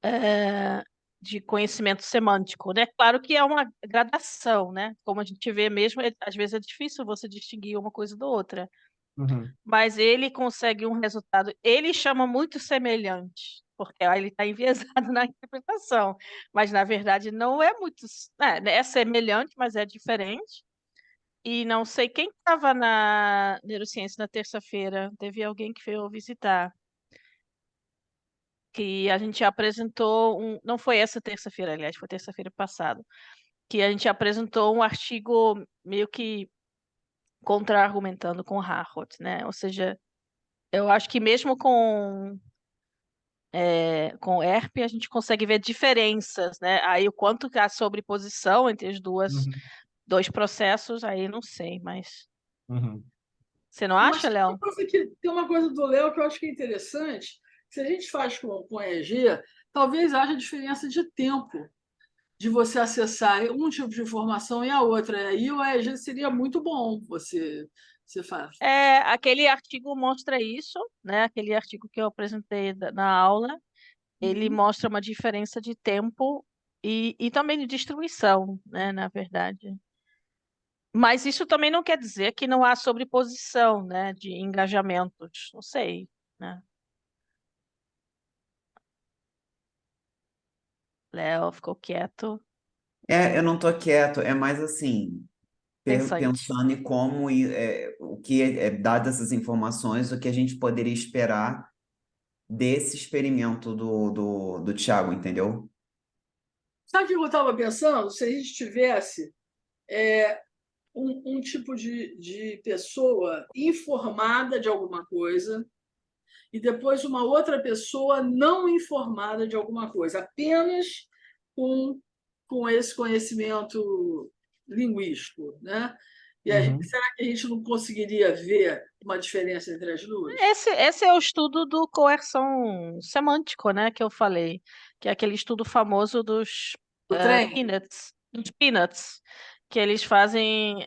eh, de conhecimento semântico, né? Claro que é uma gradação, né? Como a gente vê mesmo, às vezes é difícil você distinguir uma coisa da outra. Uhum. Mas ele consegue um resultado. Ele chama muito semelhante, porque aí ele está enviesado na interpretação. Mas, na verdade, não é muito. É semelhante, mas é diferente. E não sei quem estava na neurociência na terça-feira. Teve alguém que veio visitar. Que a gente apresentou um. Não foi essa terça-feira, aliás, foi terça-feira passada. Que a gente apresentou um artigo meio que contra-argumentando com Harvard, né? Ou seja, eu acho que mesmo com ERP a gente consegue ver diferenças, né? Aí o quanto que há sobreposição entre os Uhum. dois processos, aí não sei, mas Uhum. você não Mas acha, Léo? tem uma coisa do Léo que eu acho que é interessante. Se a gente faz com EEG, talvez haja diferença de tempo de você acessar um tipo de informação e a outra. Aí o EEG seria muito bom você Você faz. Aquele artigo mostra isso, né? Aquele artigo que eu apresentei na aula, ele mostra uma diferença de tempo e também de distribuição, né? Na verdade. Mas isso também não quer dizer que não há sobreposição, né? De engajamentos. Não sei, né? Léo ficou quieto, Eu não tô quieto, é mais assim, pensante. pensando em como o que dadas essas informações, o que a gente poderia esperar desse experimento do Thiago, entendeu? Sabe o que eu estava pensando? Se a gente tivesse um tipo de pessoa informada de alguma coisa e depois uma outra pessoa não informada de alguma coisa, apenas com esse conhecimento linguístico, né? E aí, Uhum. será que a gente não conseguiria ver uma diferença entre as duas? Esse é o estudo do coerção semântico, né? Que eu falei, que é aquele estudo famoso dos O trem? peanuts, que eles fazem.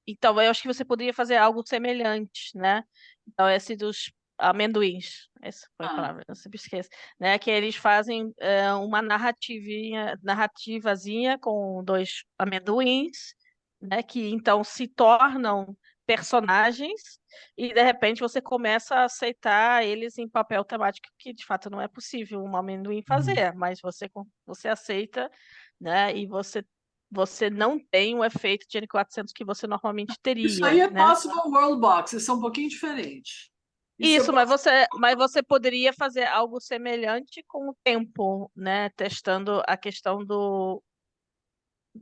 Então, eu acho que você poderia fazer algo semelhante, né? Então, esse dos amendoins, essa foi a Ah, palavra, eu sempre esqueço, né? Que eles fazem uma narrativazinha com dois amendoins, né? Que então se tornam personagens e de repente você começa a aceitar eles em papel temático, que de fato não é possível um amendoim Uhum. fazer, mas você aceita, né? E você não tem o efeito de N400 que você normalmente isso aí teria, é né? Possible World Box, isso é um pouquinho diferente. Isso é Isso, mas você poderia fazer algo semelhante com o tempo, né? Testando a questão do.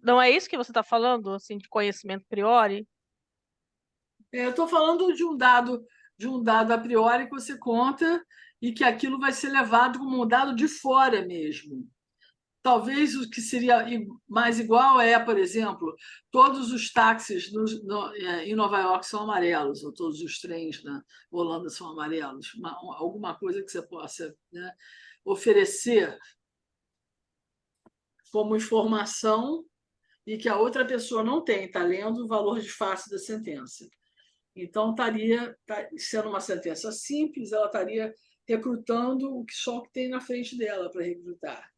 Não é isso que você está falando, assim, de conhecimento a priori? Eu estou falando de um dado a priori que você conta e que aquilo vai ser levado como um dado de fora mesmo. Talvez o que seria mais igual por exemplo, todos os táxis em Nova York são amarelos, ou todos os trens na Holanda são amarelos. Alguma coisa que você possa, né, oferecer como informação e que a outra pessoa não tem, está lendo o valor de face da sentença. Então, sendo uma sentença simples, ela estaria recrutando o que só que tem na frente dela para recrutar,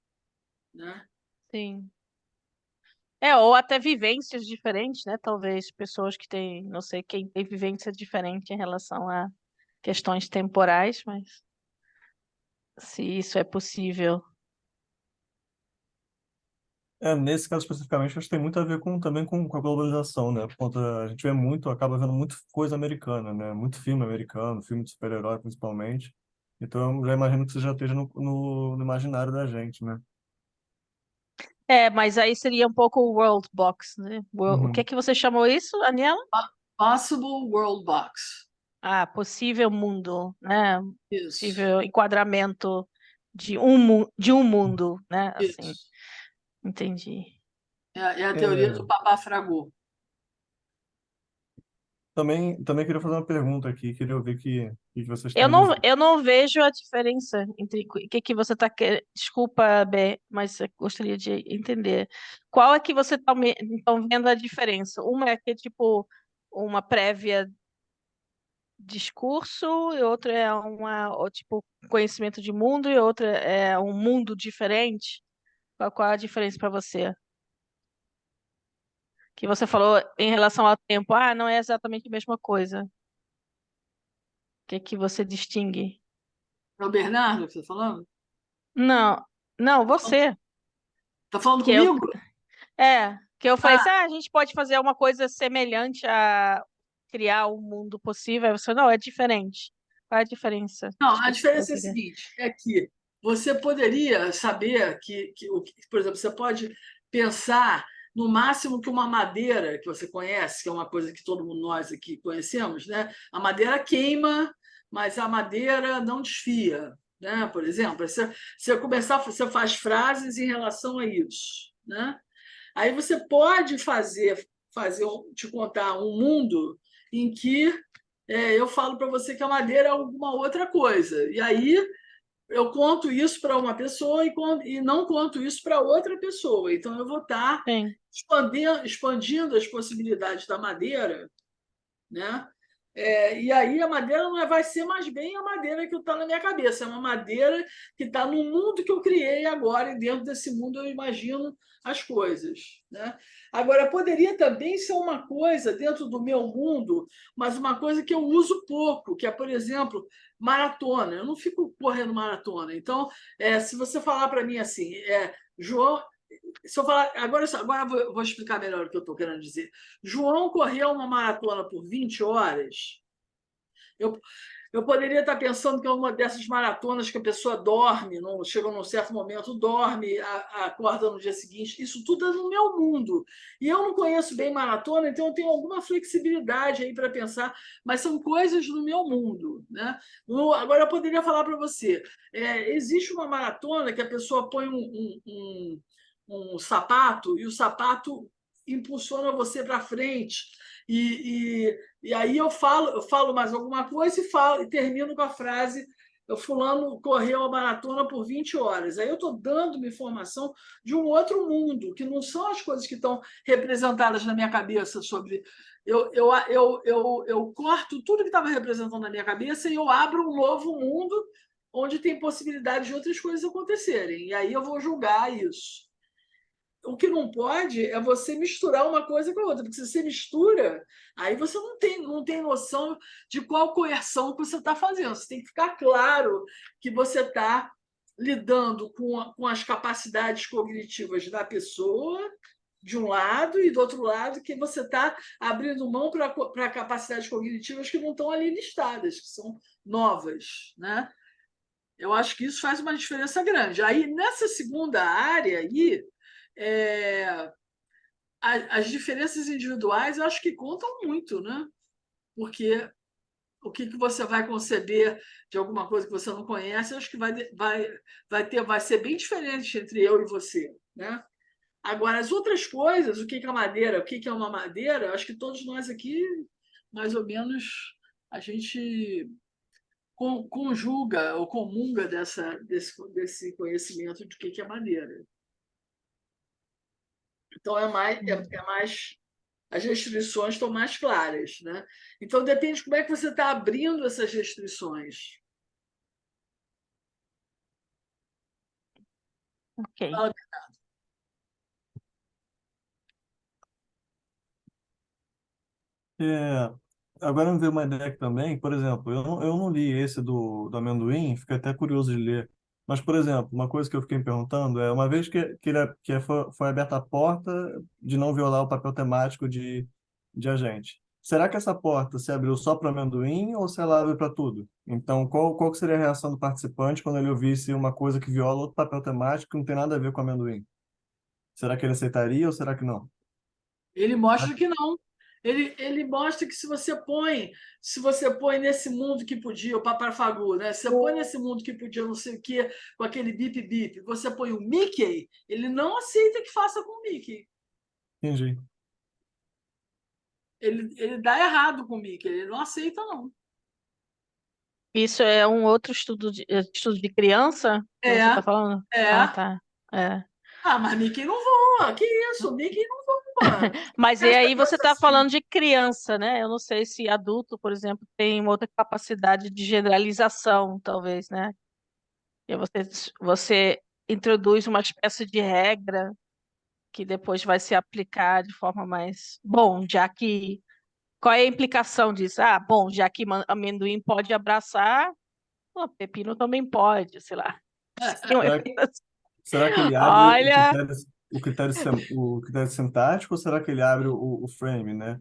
né? Sim. Ou até vivências diferentes, né? Talvez pessoas que têm, não sei, quem tem vivência diferente em relação a questões temporais, mas se isso é possível. Nesse caso especificamente, acho que tem muito a ver também com a globalização, né? Por conta, a gente vê muito, acaba vendo muito coisa americana, né? Muito filme americano, filme de super-herói principalmente. Então, eu já imagino que isso já esteja no imaginário da gente, né? Mas aí seria um pouco o World Box, né? O que é Uhum. que você chamou isso, Aniela? Possible World Box. Possível mundo, né? Isso, Possível enquadramento de um mundo, né? Assim, isso. entendi. É a teoria É, do Papa Fragô. também queria fazer uma pergunta aqui, queria ouvir que vocês têm Eu a não, dizer. eu não vejo a diferença entre o que você está querendo. Desculpa, Bé, mas eu gostaria de entender. Qual é que você está vendo a diferença? Uma é que é tipo uma prévia discurso, e outra é tipo conhecimento de mundo, e outra é um mundo diferente. Qual a diferença para você? Que você falou em relação ao tempo, não é exatamente a mesma coisa. O que é que você distingue? É o Bernardo que você está falando? Não, não, você. Está falando Que eu, comigo? que eu falei Ah, assim, a gente pode fazer uma coisa semelhante a criar um mundo possível. Aí você, não, é diferente. Qual é a diferença? não, a Desculpa, diferença é a interromper. seguinte: é que você poderia saber por exemplo, você pode pensar no máximo que uma madeira que você conhece, que é uma coisa que todo mundo nós aqui conhecemos, né? A madeira queima, mas a madeira não desfia, né? Por exemplo, você faz frases em relação a isso, né? Aí você pode te contar um mundo em que eu falo para você que a madeira é alguma outra coisa. E aí eu conto isso para uma pessoa e não conto isso para outra pessoa. Então eu vou estar Sim, expandindo as possibilidades da madeira, né? E aí a madeira não vai ser mais bem a madeira que está na minha cabeça, é uma madeira que está no mundo que eu criei agora, e dentro desse mundo eu imagino as coisas, né? Agora, poderia também ser uma coisa dentro do meu mundo, mas uma coisa que eu uso pouco, que é, por exemplo, maratona. Eu não fico correndo maratona. Então, se você falar para mim assim, João, se eu falar agora eu vou explicar melhor o que eu estou querendo dizer. João correu uma maratona por 20 horas. Eu, eu poderia estar pensando que é uma dessas maratonas que a pessoa dorme, não chega num certo momento, dorme, acorda no dia seguinte. Isso tudo é no meu mundo. E eu não conheço bem maratona, então eu tenho alguma flexibilidade aí para pensar, mas são coisas do meu mundo, né? Agora eu poderia falar para você: existe uma maratona que a pessoa põe um sapato e o sapato impulsiona você para frente. E aí eu falo mais alguma coisa e termino com a frase: o fulano correu a maratona por 20 horas. Aí eu estou dando uma informação de um outro mundo, que não são as coisas que estão representadas na minha cabeça sobre. Eu corto tudo que estava representando na minha cabeça e eu abro um novo mundo onde tem possibilidade de outras coisas acontecerem. E aí eu vou julgar isso. O que não pode é você misturar uma coisa com a outra, porque se você mistura, aí você não tem noção de qual coerção que você está fazendo. Você tem que ficar claro que você está lidando com as capacidades cognitivas da pessoa, de um lado, e do outro lado, que você está abrindo mão para capacidades cognitivas que não estão ali listadas, que são novas, né? Eu acho que isso faz uma diferença grande. Aí, nessa segunda área aí, as diferenças individuais eu acho que contam muito, né? Porque o que você vai conceber de alguma coisa que você não conhece, eu acho que vai ser bem diferente entre eu e você, né? Agora, as outras coisas, o que é madeira, o que é uma madeira, eu acho que todos nós aqui, mais ou menos, a gente conjuga ou comunga desse conhecimento de o que é madeira. Então, as restrições estão mais claras, né? Então, depende de como é que você está abrindo essas restrições. Ok. Agora me veio uma ideia aqui também, por exemplo, eu não li esse do amendoim, fiquei até curioso de ler. Mas, por exemplo, uma coisa que eu fiquei me perguntando é, uma vez foi aberta a porta de não violar o papel temático de agente, será que essa porta se abriu só para o amendoim ou se ela abre para tudo? Então, qual que seria a reação do participante quando ele ouvisse uma coisa que viola outro papel temático que não tem nada a ver com o amendoim? Será que ele aceitaria ou será que não? Ele mostra que não. Ele mostra que se você põe nesse mundo que podia, o Papafagu, né? Se você põe nesse mundo que podia não sei o quê, com aquele bip-bip, você põe o Mickey, ele não aceita que faça com o Mickey. Entendi. Ele dá errado com o Mickey, ele não aceita, não. Isso é um outro estudo de criança que você está falando? Ah, tá. Mas Mickey não voa. Que isso? Mickey não voa. Mas e aí você está falando de criança, né? Eu não sei se adulto, por exemplo, tem uma outra capacidade de generalização, talvez, né? E você introduz uma espécie de regra que depois vai se aplicar de forma mais... Bom, já que... Qual é a implicação disso? Ah, bom, já que amendoim pode abraçar, pepino também pode, sei lá. Será que ele abre Olha, o critério sintático ou será que ele abre o frame, né?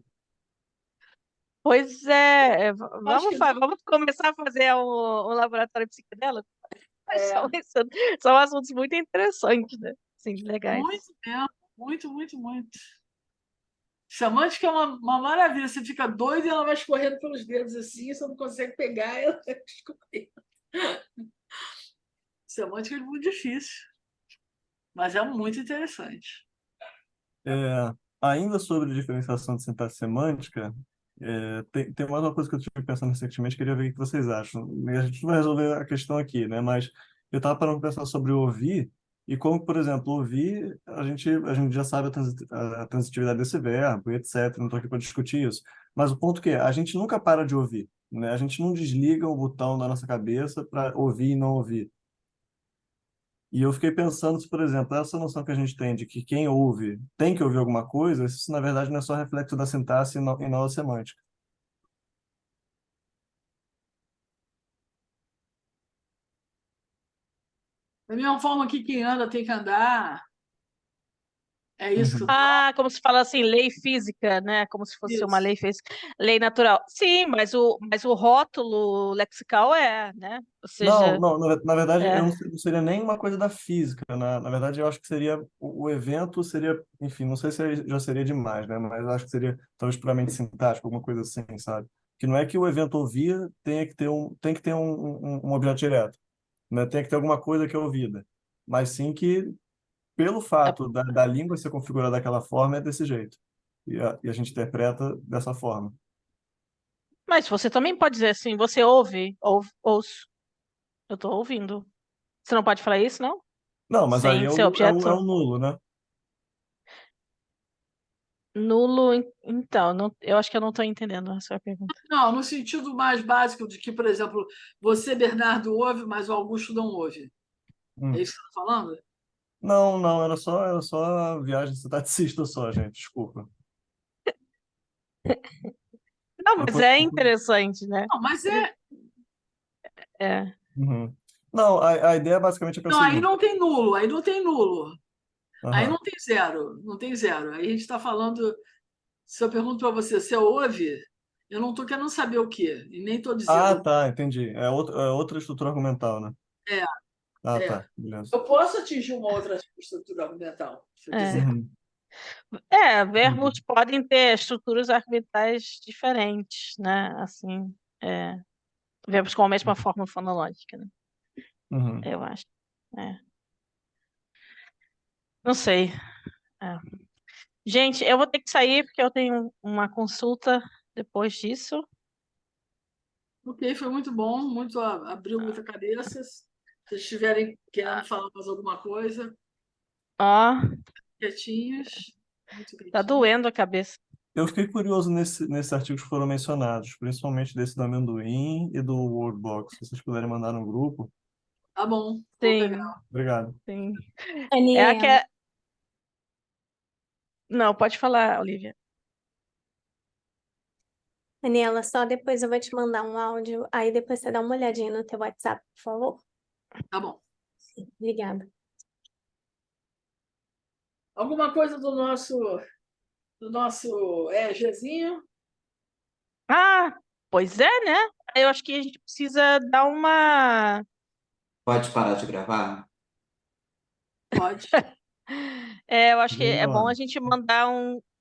pois é, Acho que vamos começar a fazer um laboratório psicodélico? São assuntos muito interessantes, né? Sim, legais. muito mesmo. Muito, muito, muito. Semântica é uma maravilha. Você fica doido e ela vai escorrendo pelos dedos assim, você não consegue pegar e ela vai escorrendo. Semântica é muito difícil, mas é muito interessante. Ainda sobre diferenciação de sintaxe semântica, tem mais uma coisa que eu estive pensando recentemente, queria ver o que vocês acham. E a gente não vai resolver a questão aqui, né? Mas eu estava parando para pensar sobre ouvir e como, por exemplo, ouvir, a gente já sabe a transitividade desse verbo e etc. Não estou aqui para discutir isso. Mas o ponto que é, a gente nunca para de ouvir, né? A gente não desliga o botão da nossa cabeça para ouvir e não ouvir. E eu fiquei pensando se, por exemplo, essa noção que a gente tem de que quem ouve tem que ouvir alguma coisa, isso na verdade não é só reflexo da sintaxe e não da semântica. Da mesma forma que quem anda tem que andar, é isso que Uhum. eu Ah, como se fala assim, lei física, né? Como se fosse uma disse. lei física, lei natural. Sim, mas o rótulo lexical né? Ou Não, seja, não, na verdade, eu é. não seria nem uma coisa da física, na verdade, eu acho que seria, o evento seria, enfim, não sei se já seria demais, né, mas eu acho que seria, talvez, puramente sintático, alguma coisa assim, sabe? Que não é que o evento ouvir tem que ter um objeto direto, né, tem que ter alguma coisa que é ouvida, mas sim que, pelo fato da língua ser configurada daquela forma, é desse jeito, e a gente interpreta dessa forma. Mas você também pode dizer assim, você ouço, eu tô ouvindo. Você não pode falar isso, não? Não, mas aí Sem é ser o objeto? nulo, né? Nulo, então, eu acho que eu não estou entendendo a sua pergunta. Não, no sentido mais básico de que, por exemplo, você, Bernardo, ouve, mas o Augusto não ouve. É Hum. isso que você está falando? Não, não, era só viagem cidadista só, gente, desculpa. Não, mas Depois, é interessante, né? Não, mas Ele, é. é. uhum. Não, a ideia basicamente é que é o Não, aí seguinte. não tem nulo, aí não tem nulo. Aí Aham. não tem zero, não tem zero. Aí a gente está falando. Se eu pergunto para você, você ouve? Eu não estou querendo saber o quê, e nem estou Ah, dizendo. tá, entendi. É outra estrutura argumental, né? É, Ah, é. tá, beleza. Eu posso atingir uma outra estrutura argumental, se eu É. quiser. Uhum. Verbos Entendi. podem ter estruturas argumentais diferentes, né? Assim, verbos com a mesma forma fonológica, né? Uhum. Eu acho. É. Não sei. É. Gente, eu vou ter que sair porque eu tenho uma consulta depois disso. Ok, foi muito bom, muito abriu muita cabeça. Se vocês estiverem querendo falar mais alguma coisa, Ó, quietinhos, muito tá quietinhos. doendo a cabeça. Eu fiquei curioso nesses artigos que foram mencionados, principalmente desse do amendoim e do Wordbox. Se vocês puderem mandar no grupo, Tá bom, vou pegar. Sim, obrigado. sim. É a que Daniela, Não, pode falar, Olivia. Daniela, só depois eu vou te mandar um áudio, aí depois você dá uma olhadinha no teu WhatsApp, por favor. Tá bom. Obrigada. Alguma coisa do nosso Gzinho? Ah, pois é, né? Eu acho que a gente precisa dar uma. Pode parar de gravar? Pode. Eu acho que é bom a Vamos gente mandar